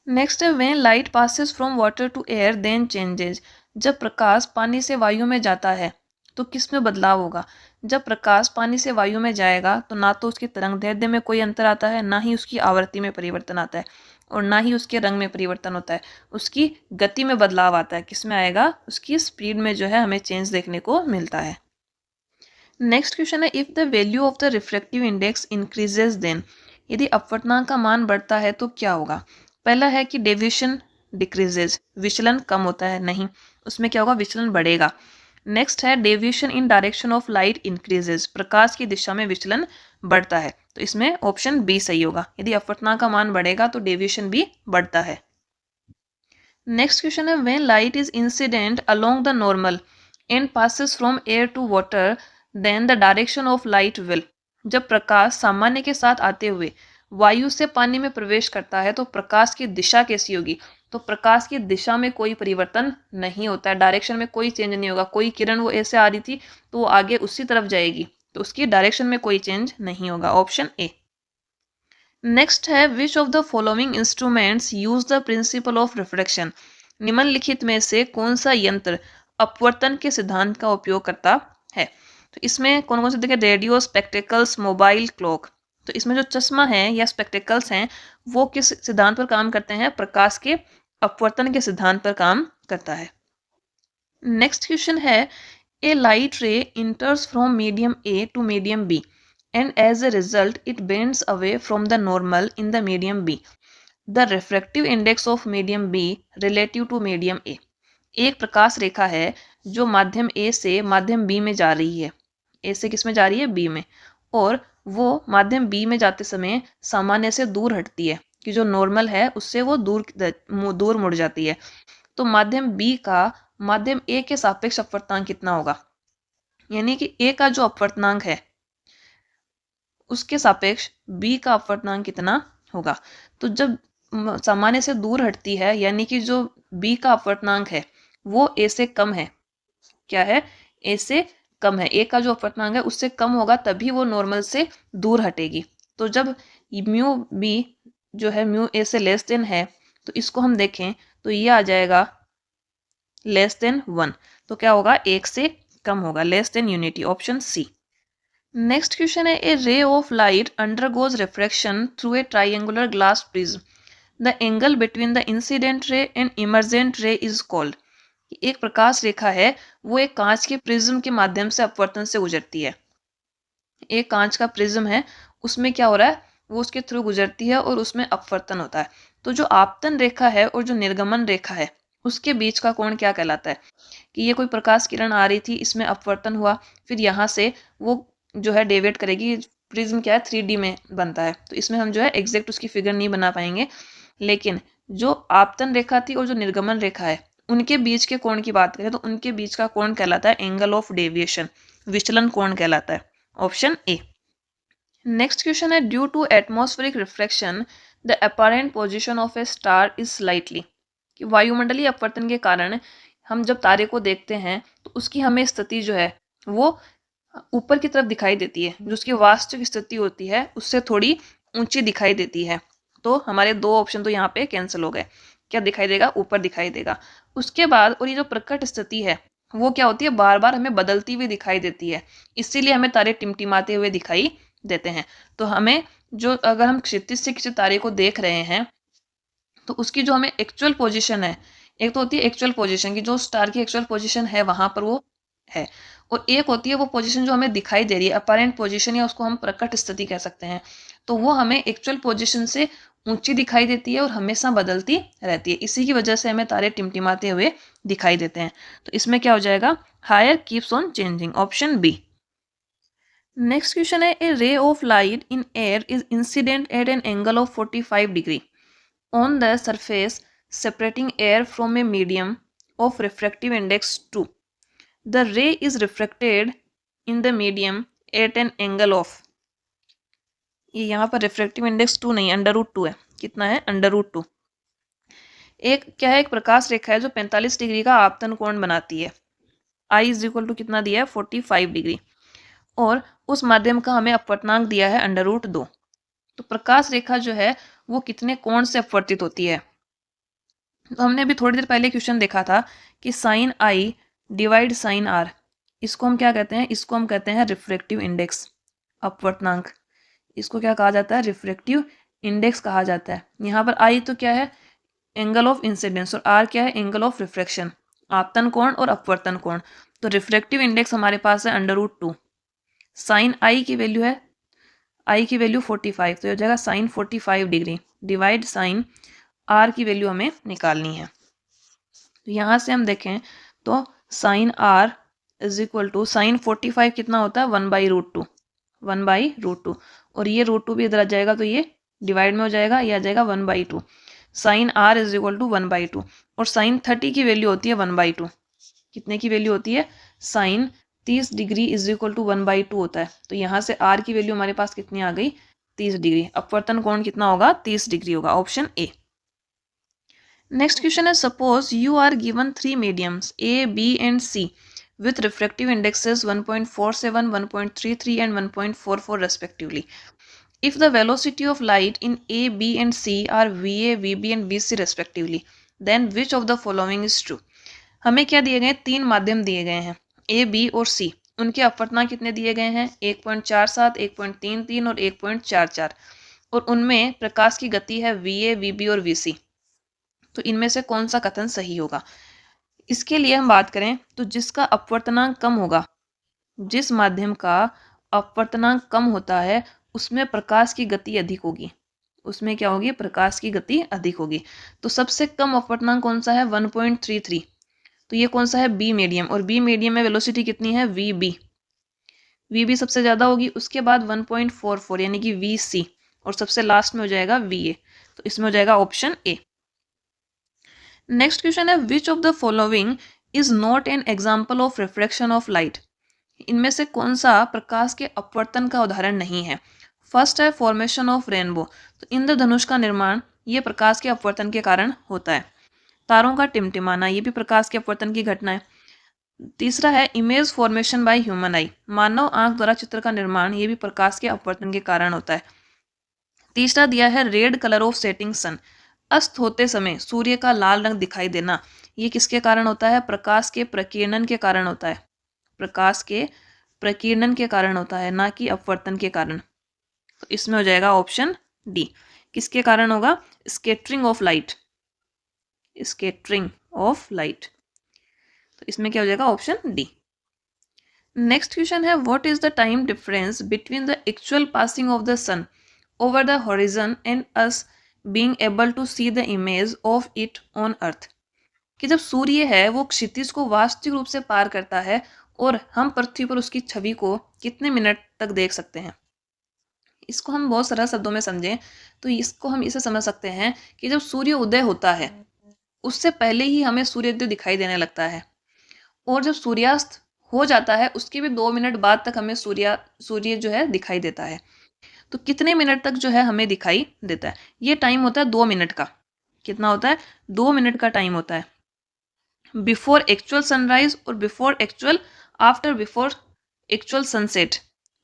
नेक्स्ट है when light passes from water to air then changes, जब प्रकाश पानी से वायु में जाता है तो किस में बदलाव होगा। जब प्रकाश पानी से वायु में जाएगा तो ना तो उसकी तरंग दैर्ध्य में कोई अंतर आता है, ना ही उसकी आवृत्ति में परिवर्तन आता है, और ना ही उसके रंग में परिवर्तन होता है। उसकी गति में बदलाव आता है। किस में आएगा? उसकी स्पीड में जो है हमें चेंज देखने को मिलता है। नेक्स्ट क्वेश्चन है if the value of the refractive index increases then, यदि अपवर्तनांक का मान बढ़ता है तो क्या होगा। पहला है कि डेविएशन डिक्रीजेज, विचलन कम होता है, नहीं, उसमें क्या होगा? विचलन बढ़ेगा। नेक्स्ट है deviation in direction of light increases, प्रकाश की दिशा में विचलन बढ़ता है, तो इसमें ऑप्शन बी सही होगा। यदि अपवर्तनांक का मान बढ़ेगा तो डेविएशन भी बढ़ता है। नेक्स्ट क्वेश्चन है when light is incident along the normal and passes from air to water then the direction of light will, जब प्रकाश सामान्य के साथ आते हुए वायु से पानी में प्रवेश करता है तो प्रकाश की दिशा कैसी होगी। तो प्रकाश की दिशा में कोई परिवर्तन नहीं होता है, डायरेक्शन में कोई चेंज नहीं होगा। कोई किरण वो ऐसे आ रही थी तो वो आगे उसी तरफ जाएगी, तो उसकी डायरेक्शन में कोई चेंज नहीं होगा। Option A. नेक्स्ट है which of the following instruments use the principle of reflection, निम्नलिखित में से कौन सा यंत्र अपवर्तन के सिद्धांत का उपयोग करता है। तो इसमें कौन कौन से देखें? Radio, spectacles, mobile, clock. तो इसमें जो चश्मा है या स्पेक्टेकल्स हैं वो किस सिद्धांत पर काम करते हैं? प्रकाश के अपवर्तन के सिद्धांत पर काम करता है। नेक्स्ट क्वेश्चन है a light ray enters from medium A to medium B and as a result it bends away from the normal in the medium B. The refractive index of medium B relative to medium A. एक प्रकाश रेखा है जो माध्यम A से माध्यम B में जा रही है। A से किस में जा रही है? B में। और वो माध्यम B में जाते समय सामान्य से दूर हटती है, कि जो नॉर्मल है उससे वो दूर मुड़ जाती है। तो माध्यम B का माध्यम A के सापेक्ष अपवर्तनांक कितना होगा? यानी कि A का जो अपवर्तनांक है उसके सापेक्ष बी का अपवर्तनांक कितना होगा। तो जब सामान्य से दूर हटती है यानी कि जो बी का अपवर्तनांक है वो ए से कम है। क्या है? ए से कम है। ए का जो अपवर्तनांक है उससे कम होगा तभी वो नॉर्मल से दूर हटेगी। तो जब म्यू बी जो है म्यू ए से लेस देन है तो इसको हम देखें तो ये आ जाएगा लेस देन 1। तो क्या होगा? 1 से कम होगा, less than unity. Option C. Next question है a ray of light undergoes refraction through a triangular glass prism, the angle between the incident ray and emergent ray is called. एक प्रकाश रेखा है वो एक कांच के प्रिज्म के माध्यम से अपवर्तन से गुजरती है। एक कांच का प्रिज्म है उसमें क्या हो रहा है? वो उसके थ्रू गुजरती है और उसमें अपवर्तन होता है। तो जो आपतन रेखा है और जो निर्गमन रेखा है उसके बीच का कोण क्या कहलाता है? कि ये कोई प्रकाश किरण आ रही थी, इसमें अपवर्तन हुआ, फिर यहाँ से वो जो है डेविएट करेगी। प्रिज्म क्या है? 3D में बनता है, तो इसमें हम जो है एग्जैक्ट उसकी फिगर नहीं बना पाएंगे। लेकिन जो आपतन रेखा थी और जो निर्गमन रेखा है उनके बीच के कोण की बात करें तो उनके बीच का कोण कहलाता है एंगल ऑफ डेविएशन, विचलन कोण कहलाता है। Option A. नेक्स्ट क्वेश्चन है due to atmospheric reflection the apparent position of a star is slightly, कि वायुमंडलीय अपवर्तन के कारण हम जब तारे को देखते हैं तो उसकी हमें स्थिति जो है वो ऊपर की तरफ दिखाई देती है, जो उसकी वास्तविक स्थिति होती है उससे थोड़ी ऊंची दिखाई देती है। तो हमारे 2 ऑप्शन तो यहाँ पे कैंसिल हो गए। क्या दिखाई देगा? ऊपर दिखाई देगा। उसके बाद और ये जो प्रकट स्थिति है वो क्या होती है? बार बार हमें बदलती हुई दिखाई देती है, इसीलिए हमें तारे टिमटिमाते हुए दिखाई देते हैं। तो हमें जो अगर हम क्षितिज से किसी तारे को देख रहे हैं तो उसकी जो हमें एक्चुअल पोजीशन है, एक तो होती है एक्चुअल पोजीशन की जो स्टार की एक्चुअल पोजीशन है वहां पर वो है, और एक होती है वो पोजीशन जो हमें दिखाई दे रही है अपैरेंट पोजीशन, या उसको हम प्रकट स्थिति कह सकते हैं। तो वो हमें एक्चुअल पोजीशन से ऊंची दिखाई देती है और हमेशा बदलती रहती है, इसी की वजह से हमें तारे टिमटिमाते हुए दिखाई देते हैं। तो इसमें क्या हो जाएगा? Higher keeps on changing. Option B. Next question है a ray of light in air is incident at an angle of 45 degree on the surface separating air from a medium of refractive index 2. The ray is refracted in the medium at an angle of, ये यहाँ पर refractive index 2 नहीं, √2 है। कितना है? √2। एक क्या है, एक प्रकाश रेखा है जो 45 डिग्री का आपतन कोण बनाती है। I इज इक्वल टू कितना दिया है? 45 डिग्री। और उस माध्यम का हमें अपवर्तनांक दिया है √2। तो प्रकाश रेखा जो है वो कितने कोण से अपवर्तित होती है? तो हमने अभी थोड़ी देर पहले क्वेश्चन देखा था कि sine I divide sine R, इसको हम क्या कहते हैं? इसको हम कहते हैं रिफ्रैक्टिव इंडेक्स, अपवर्तनांक। इसको क्या कहा जाता है? रिफ्रैक्टिव इंडेक्स कहा जाता है। यहाँ पर आई तो क्या है? एंगल ऑफ इंसिडेंस, और आर क्या है? एंगल ऑफ रिफ्रैक्शन, आपतन कोण और अपवर्तन कोण। तो रिफ्रैक्टिव इंडेक्स हमारे पास है √2। साइन आई की वैल्यू है, आई की वैल्यू 45, तो हो जाएगा sine 45 degree divide sine R की वैल्यू हमें निकालनी है। तो यहाँ से हम देखें तो sine R is equal to sine 45 कितना होता है? 1/√2, 1/√2। और ये √2 भी इधर आ जाएगा तो ये डिवाइड में हो जाएगा, ये आ जाएगा 1/2। Sine R is equal to 1/2। और साइन 30 की वैल्यू होती है 1/2। कितने की वैल्यू होती है? Sine 30 degree is equal to 1/2 होता है। तो यहाँ से आर की वैल्यू हमारे पास कितनी आ गई? 30 डिग्री। अपवर्तन कोण कितना होगा? 30 डिग्री होगा, ऑप्शन ए। नेक्स्ट क्वेश्चन है, suppose you are given 3 mediums A, B and C with refractive indexes 1.47, 1.33 and 1.44 respectively. If the velocity of light in A, B and C are VA, VB and VC respectively, then which of the following is true? हमें क्या दिए गए? 3 माध्यम दिए गए हैं, A, B और C। उनके अपवर्तनांक कितने दिए गए हैं? 1.47, 1.33 और 1.44। और उनमें प्रकाश की गति है VA, VB और VC। तो इनमें से कौन सा कथन सही होगा? इसके लिए हम बात करें तो जिसका अपवर्तनांक कम होगा, जिस माध्यम का अपवर्तनांक कम होता है उसमें प्रकाश की गति अधिक होगी। उसमें क्या होगी? प्रकाश की गति अधिक होगी। तो सबसे कम अपवर्तनांक कौन सा है? 1.33। तो ये कौन सा है? B medium. और बी मीडियम में वेलोसिटी कितनी है? वीबी। वीबी सबसे ज्यादा होगी। उसके बाद 1.44 यानी कि वीसी, और सबसे लास्ट में हो जाएगा वीए। तो इसमें हो जाएगा ऑप्शन ए। नेक्स्ट क्वेश्चन है, which of the following is not an example of refraction of light? इनमें से कौन सा प्रकाश के अपवर्तन का उदाहरण नहीं है? फर्स्ट है फॉर्मेशन ऑफ रेनबो, तो इंद्रधनुष का निर्माण ये प्रकाश के अपवर्तन के कारण होता है। तारों का टिमटिमाना, ये भी प्रकाश के अपवर्तन की घटना है। तीसरा है image formation by human eye, मानव आंख द्वारा चित्र का निर्माण, ये भी प्रकाश के अपवर्तन के कारण होता है। तीसरा दिया है red colour of setting sun, अस्त होते समय सूर्य का लाल रंग दिखाई देना, ये किसके कारण होता है? प्रकाश के प्रकीर्णन के कारण होता है। प्रकाश के प्रकीर्णन के कारण होता है, ना कि अपवर्तन के कारण। तो इसमें हो जाएगा ऑप्शन डी। किसके कारण होगा? Scattering of light, scattering of light. तो इसमें क्या हो जाएगा? Option D. नेक्स्ट क्वेश्चन है, what is the time difference between the actual passing of the sun over the horizon and us being able to see the image of it on earth? कि जब सूर्य है वो क्षितिज को वास्तविक रूप से पार करता है और हम पृथ्वी पर उसकी छवि को कितने मिनट तक देख सकते हैं? इसको हम बहुत सरल शब्दों में समझें तो इसको हम इसे समझ सकते हैं कि जब सूर्य उदय होता है उससे पहले ही हमें सूर्योदय दिखाई देने लगता है, और जब सूर्यास्त हो जाता है उसके भी 2 मिनट बाद तक हमें सूर्य जो है दिखाई देता है। तो कितने मिनट तक जो है हमें दिखाई देता है? ये टाइम होता है 2 मिनट का। कितना होता है? 2 मिनट का टाइम होता है, बिफोर एक्चुअल सनराइज और बिफोर एक्चुअल सनसेट।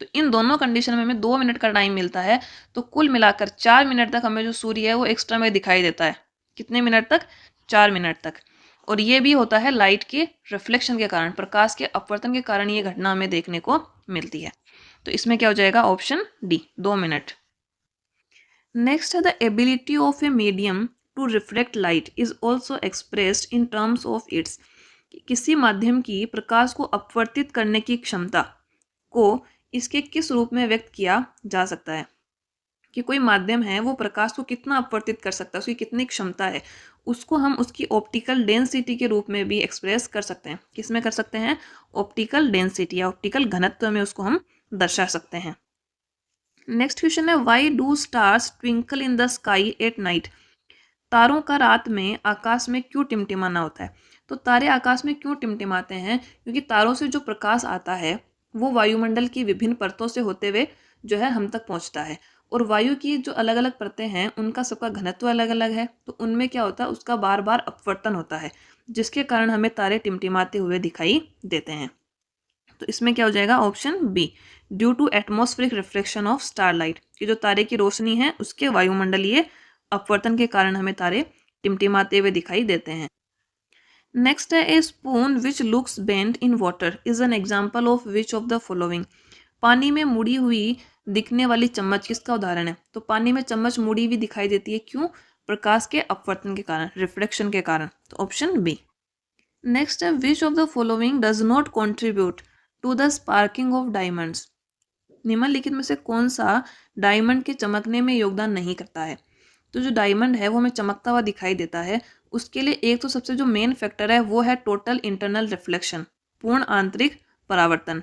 तो इन दोनों कंडीशन में हमें 2 मिनट का टाइम मिलता है। तो कुल मिलाकर 4 मिनट तक हमें जो सूर्य है वो एक्स्ट्रा में दिखाई देता है। कितने मिनट तक? 4 मिनट तक। और ये भी होता है लाइट के रिफ्लेक्शन के कारण, प्रकाश के अपवर्तन के कारण ये घटना हमें देखने को मिलती है। तो इसमें क्या हो जाएगा? Option D, 2 minute. नेक्स्ट है, the ability of a medium to reflect light is also expressed in terms of its. किसी माध्यम की प्रकाश को अपवर्तित करने की क्षमता को इसके किस रूप में व्यक्त किया जा सकता है? कि कोई माध्यम है वो प्रकाश को कितना अपवर्तित कर सकता है, उसकी कितनी क्षमता है, उसको हम उसकी ऑप्टिकल डेंसिटी के रूप में भी एक्सप्रेस कर सकते हैं। किस में कर सकते हैं? ऑप्टिकल डेंसिटी या ऑप्टिकल घनत्व में उसको हम दर्शा सकते हैं। नेक्स्ट क्वेश्चन है, why do stars twinkle in the sky at night? तारों का रात में आकाश में क्यों टिमटिमाना होता है? तो तारे आकाश में क्यों टिमटिमाते हैं? क्योंकि तारों से जो प्रकाश आता है वो वायुमंडल की विभिन्न परतों से होते हुए जो है हम तक पहुंचता है, और वायु की जो अलग अलग परतें हैं उनका सबका घनत्व अलग अलग है, तो उनमें क्या होता है, उसका बार बार अपवर्तन होता है, जिसके कारण हमें तारे टिमटिमाते हुए दिखाई देते हैं। तो इसमें क्या हो जाएगा, option B, due to atmospheric reflection of starlight, कि जो तारे की रोशनी है उसके वायुमंडलीय अपवर्तन के कारण हमें तारे टिमटिमाते हुए दिखाई देते हैं। नेक्स्ट है, ए spoon which looks bent in water is an example of which of the following. पानी में मुड़ी हुई दिखने वाली चम्मच किसका उदाहरण है? तो पानी में चम्मच मुड़ी हुई दिखाई देती है, क्यों? प्रकाश के अपवर्तन के कारण, रिफ्लेक्शन के कारण, तो ऑप्शन बी। नेक्स्ट है, which of the following does not contribute to the sparking of diamonds. निम्नलिखित में से कौन सा डायमंड के चमकने में योगदान नहीं करता है? तो जो डायमंड है वो हमें चमकता हुआ दिखाई देता है, उसके लिए एक तो सबसे जो मेन फैक्टर है वो है टोटल इंटरनल रिफ्लेक्शन, पूर्ण आंतरिक परावर्तन।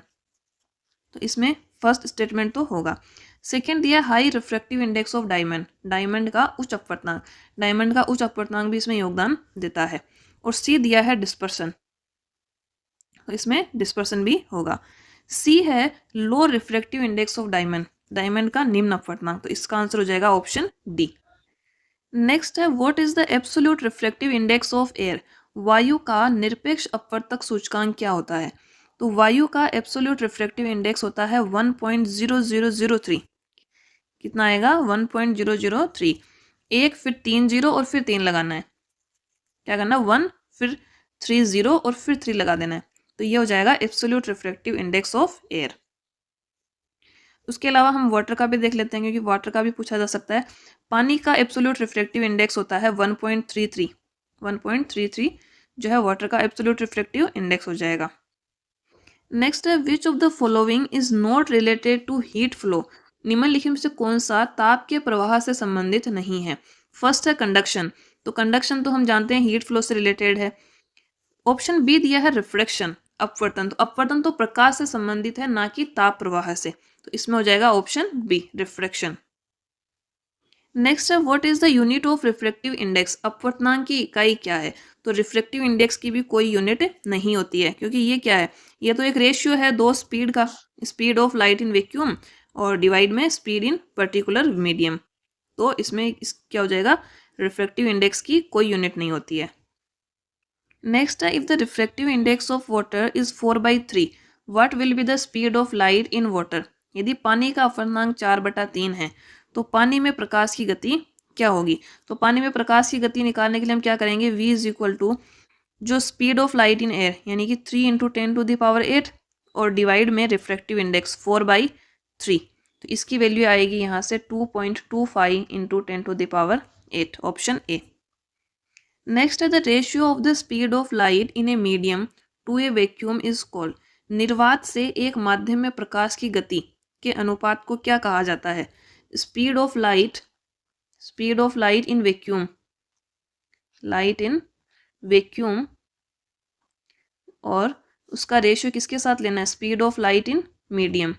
तो इसमें फर्स्ट स्टेटमेंट तो होगा। सेकेंड दिया high refractive index of diamond, diamond का उच्च अपवर्तनांक, डायमंड का उच्च अपवर्तनांक भी इसमें योगदान देता है। और सी दिया है डिस्पर्सन, तो इसमें डिस्पर्सन भी होगा। सी है low refractive index of diamond, diamond का निम्न अपवर्तनांक, तो इसका आंसर हो जाएगा ऑप्शन डी। नेक्स्ट है, what is the absolute refractive index of air, वायु का निरपेक्ष अपवर्तक सूचकांक क्या होता है? तो वायु का एब्सोल्यूट रिफ्रैक्टिव इंडेक्स होता है 1.0003। कितना आएगा? 1.003। एक फिर 3 जीरो और फिर 3 लगाना है, क्या करना, 1 फिर 3 जीरो और फिर 3 लगा देना है, तो ये हो जाएगा absolute refractive index of air. उसके अलावा हम वाटर का भी देख लेते हैं, क्योंकि वाटर का भी पूछा जा सकता है। पानी का एब्सोल्यूट रिफ्रैक्टिव इंडेक्स होता है 1.33। 1.33 जो है वाटर का एब्सोल्यूट रिफ्रैक्टिव इंडेक्स हो जाएगा। नेक्स्ट है, which of the following is not related to heat flow, निम्नलिखित में से कौन सा ताप के प्रवाह से संबंधित नहीं है? फर्स्ट है कंडक्शन, तो कंडक्शन तो हम जानते हैं हीट फ्लो से रिलेटेड है। ऑप्शन बी दिया है रिफ्लेक्शन, अपवर्तन, तो अपवर्तन तो प्रकाश से संबंधित है, ना कि ताप प्रवाह से, तो इसमें हो जाएगा ऑप्शन बी, रिफ्लेक्शन। नेक्स्ट है, what is the unit of refractive index, अपवर्तनांक की इकाई क्या है? तो रिफ्रैक्टिव इंडेक्स की भी कोई यूनिट नहीं होती है, क्योंकि ये क्या है, ये तो एक रेशियो है दो स्पीड का, speed of light in vacuum और डिवाइड में स्पीड इन पर्टिकुलर मीडियम, तो इसमें क्या हो जाएगा, रिफ्रैक्टिव इंडेक्स की कोई यूनिट नहीं होती है। नेक्स्ट है, if the refractive index of water is 4/3 what will be the speed of light in water. यदि पानी का अपवर्तनांक 4/3 है तो पानी में प्रकाश की गति क्या होगी? तो पानी में प्रकाश की गति निकालने के लिए हम क्या करेंगे, v इज इक्वल टू जो speed of light in air यानी कि 3 × 10⁸ और डिवाइड में रिफ्रैक्टिव इंडेक्स 4/3, तो इसकी वैल्यू आएगी यहाँ से 2.25 × 10⁸, ऑप्शन ए। नेक्स्ट है, the ratio of the speed of light in a medium to a vacuum is called, निर्वात से एक माध्यम में प्रकाश की गति के अनुपात को क्या कहा जाता है? Speed of light in vacuum, light in vacuum, और उसका रेशियो किसके साथ लेना है, speed of light in medium,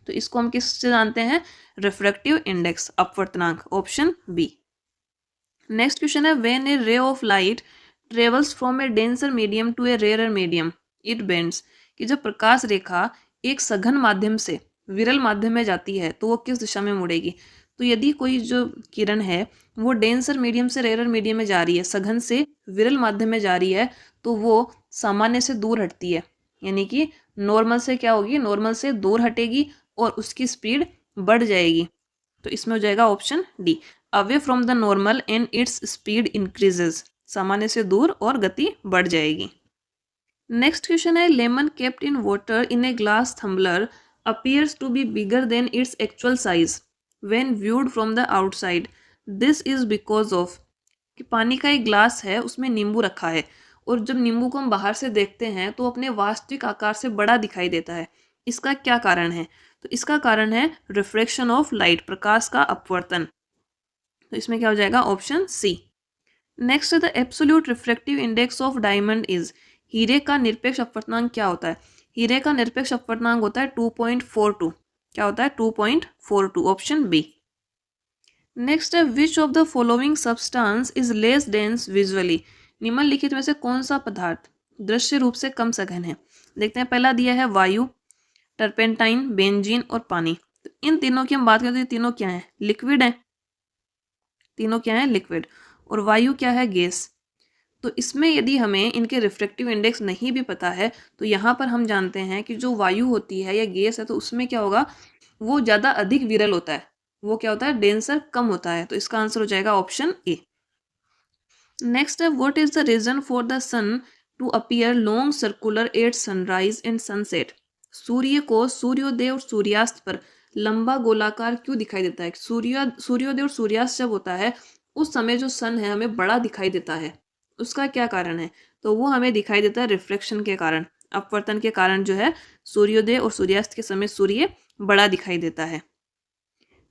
तो इसको हम किससे जानते हैं, रिफ्रैक्टिव इंडेक्स, अपवर्तनांक, ऑप्शन बी। नेक्स्ट क्वेश्चन है, when a ray of light travels from a denser medium to a rare medium it bends, कि जब प्रकाश रेखा एक सघन माध्यम से विरल माध्यम में जाती है तो वो किस दिशा में मुड़ेगी? तो यदि कोई जो किरण है वो डेंसर मीडियम से रेयर मीडियम में जा रही है, सघन से विरल माध्यम में जा रही है, तो वो सामान्य से दूर हटती है, यानी कि नॉर्मल से क्या होगी, नॉर्मल से दूर हटेगी और उसकी स्पीड बढ़ जाएगी, तो इसमें हो जाएगा option D, away from the normal and its speed increases, सामान्य से दूर और गति बढ़ जाएगी। नेक्स्ट क्वेश्चन है, lemon kept in water in a glass tumbler appears to be bigger than its actual size when viewed from the outside. This is because of, कि पानी का एक ग्लास है उसमें नींबू रखा है और जब नींबू को हम बाहर से देखते हैं तो अपने वास्तविक आकार से बड़ा दिखाई देता है, इसका क्या कारण है? तो इसका कारण है रिफ्रैक्शन ऑफ लाइट, प्रकाश का अपवर्तन, तो इसमें क्या हो जाएगा, option C. Next the absolute refractive index of diamond is, हीरे का निरपेक्ष अपवर्तनांक क्या होता है? हीरे का निरपेक्ष अपवर्तनांक होता है 2.42, क्या होता है, 2.42, ऑप्शन बी। नेक्स्ट है, which of the following substance is less dense visually, निम्नलिखित में से कौन सा पदार्थ दृश्य रूप से कम सघन है? देखते हैं, पहला दिया है वायु, टर्पेंटाइन, बेंजीन और पानी, तो इन तीनों की हम बात करें तो ये तीनों क्या है, लिक्विड है, तीनों क्या है, लिक्विड, और वायु क्या है, गैस। तो इसमें यदि हमें इनके रिफ्रैक्टिव इंडेक्स नहीं भी पता है तो यहाँ पर हम जानते हैं कि जो वायु होती है या गैस है तो उसमें क्या होगा, वो ज़्यादा अधिक विरल होता है, वो क्या होता है, डेंसर कम होता है। तो इसका आंसर हो जाएगा ऑप्शन ए। नेक्स्ट है, what is the reason for the sun to appear long circular at sunrise and sunset. सूर्य को सूर्योदय और सूर्यास्त पर लंबा गोलाकार क्यों दिखाई देता है। सूर्योदय और सूर्यास्त जब होता है उस समय जो सन है हमें बड़ा दिखाई देता है, उसका क्या कारण है, तो वो हमें दिखाई देता है रिफ्लेक्शन के कारण, अपवर्तन के कारण जो है सूर्योदय और सूर्यास्त के समय सूर्य बड़ा दिखाई देता है।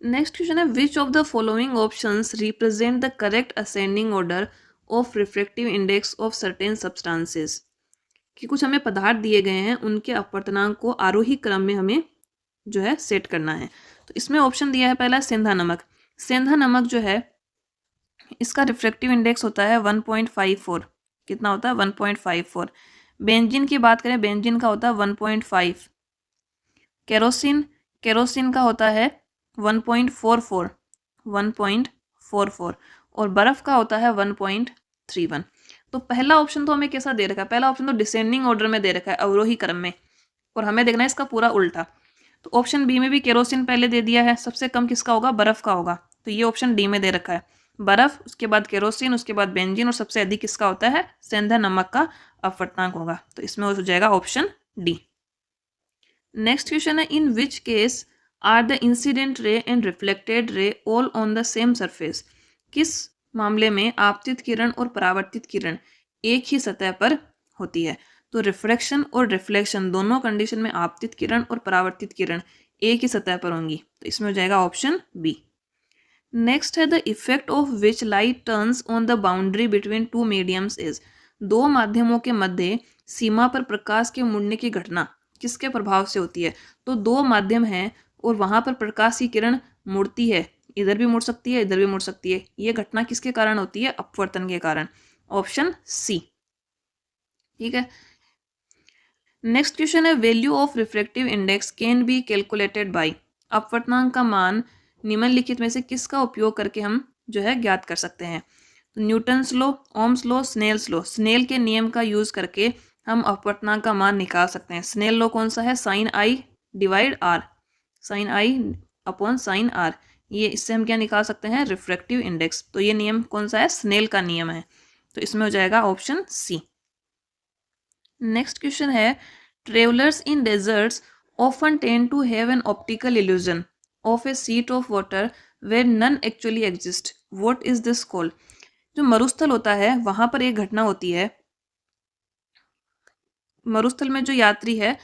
नेक्स्ट क्वेश्चन है, which of the following options represent the correct ascending order of refractive index of certain substances. कि कुछ हमें पदार्थ दिए गए हैं, उनके अपवर्तनांक को आरोही क्रम में हमें जो है सेट करना है। तो इसमें ऑप्शन दिया है पहला सेंधा नमक। सेंधा नमक जो है इसका रिफ्रैक्टिव इंडेक्स होता है 1.54, कितना होता है, 1.54। बेंजीन की बात करें, बेंजीन का होता है 1.5। केरोसिन का होता है 1.44, 1.44, और बर्फ का होता है 1.31। तो पहला ऑप्शन तो हमें कैसा दे रखा है, पहला ऑप्शन तो डिसेंडिंग ऑर्डर में दे रखा है, अवरोही क्रम में, और हमें देखना है इसका पूरा उल्टा। तो ऑप्शन बी में भी केरोसिन पहले दे दिया है, सबसे कम किसका होगा, बर्फ का होगा। तो ये ऑप्शन डी में दे रखा है, बर्फ, उसके बाद केरोसिन, उसके बाद बेंजीन, और सबसे अधिक किसका होता है, सेंधा नमक का अपवर्तनांक होगा। तो इसमें हो जाएगा ऑप्शन डी। नेक्स्ट क्वेश्चन है, in which case are the incident ray and reflected ray all on the same surface. किस मामले में आपतित किरण और परावर्तित किरण एक ही सतह पर होती है। तो रिफ्रैक्शन और रिफ्लेक्शन दोनों कंडीशन में आपतित किरण और परावर्तित किरण एक ही सतह पर होंगी। तो इसमें हो जाएगा ऑप्शन बी। नेक्स्ट है, the effect of which light turns on the boundary between two mediums is. दो माध्यमों के मध्य सीमा पर प्रकाश के मुड़ने की घटना किसके प्रभाव से होती है। तो दो माध्यम हैं और वहां पर प्रकाश की किरण मुड़ती है, इधर भी मुड़ सकती है, इधर भी मुड़ सकती है। ये घटना किसके कारण होती है, अपवर्तन के कारण, ऑप्शन सी। ठीक है। नेक्स्ट क्वेश्चन है, value of refractive index can be calculated by. अपवर्तनांक का मान निम्नलिखित में से किसका उपयोग करके हम जो है ज्ञात कर सकते हैं। तो Newton's law, Ohm's law, Snell's law. Snell के नियम का यूज करके हम अपवर्तनांक का मान निकाल सकते हैं। स्नेल लॉ कौन सा है, sine I divide R, sine I upon sine R. ये इससे हम क्या निकाल सकते हैं, रिफ्रैक्टिव इंडेक्स। तो ये नियम कौन सा है, स्नेल का नियम है। तो इसमें हो जाएगा ऑप्शन सी। नेक्स्ट क्वेश्चन है, travellers in deserts often tend to have an optical illusion of a sheet of water where none actually exist, what is this called. जो मरुस्थल होता है वहां पर एक घटना होती है, मरुस्थल में जो यात्री है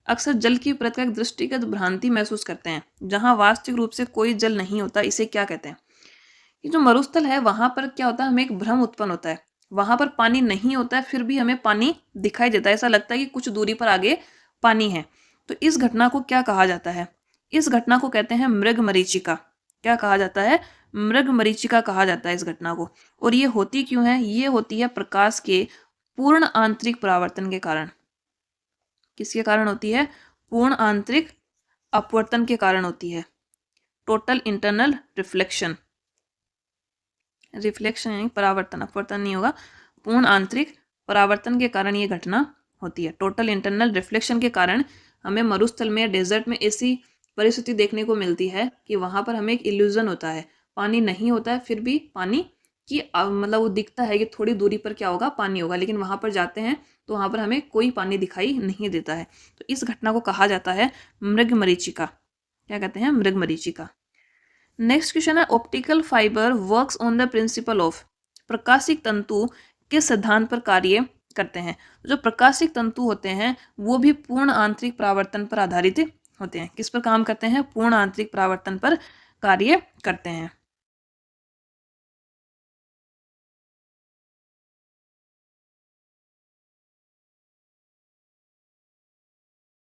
अक्सर जल की परत का एक दृष्टिगत भ्रांति महसूस करते हैं, जहां वास्तविक रूप से कोई जल नहीं होता। इसे क्या कहते हैं। ये जो मरुस्थल है वहां पर क्या होता है, हमें एक भ्रम उत्पन्न होता है, वहां पर पानी नहीं होता है फिर भी हमें पानी दिखाई देता है, ऐसा लगता है कि कुछ दूरी पर आगे पानी है। तो इस घटना को क्या कहा जाता है, इस घटना को कहते हैं मृग मरीचिका। क्या कहा जाता है, मृग मरीचिका कहा जाता है इस घटना को। और ये होती क्यों है, ये होती है प्रकाश के पूर्ण आंतरिक परावर्तन के कारण। किसके कारण होती है, पूर्ण आंतरिक अपवर्तन के कारण होती है। टोटल इंटरनल रिफ्लेक्शन, रिफ्लेक्शन यानी परावर्तन, अपवर्तन नहीं होगा, पूर्ण आंतरिक परावर्तन के कारण ये घटना होती है। टोटल इंटरनल रिफ्लेक्शन के कारण हमें मरुस्थल में, डेजर्ट में ऐसी परिस्थिति देखने को मिलती है कि वहां पर हमें एक इल्यूजन होता है, पानी नहीं होता है फिर भी पानी की मतलब वो दिखता है कि थोड़ी दूरी पर क्या होगा, पानी होगा, लेकिन वहां पर जाते हैं तो वहां पर हमें कोई पानी दिखाई नहीं देता है। तो इस घटना को कहा जाता है मृग मरीचिका। क्या कहते हैं, मृग मरीचिका। नेक्स्ट क्वेश्चन है, optical fibre works on the principle of. प्रकाशिक तंतु किस सिद्धांत पर कार्य करते हैं। जो प्रकाशिक तंतु होते हैं वो भी पूर्ण आंतरिक परावर्तन पर आधारित होते हैं। किस पर काम करते हैं, पूर्ण आंतरिक परावर्तन पर कार्य करते हैं।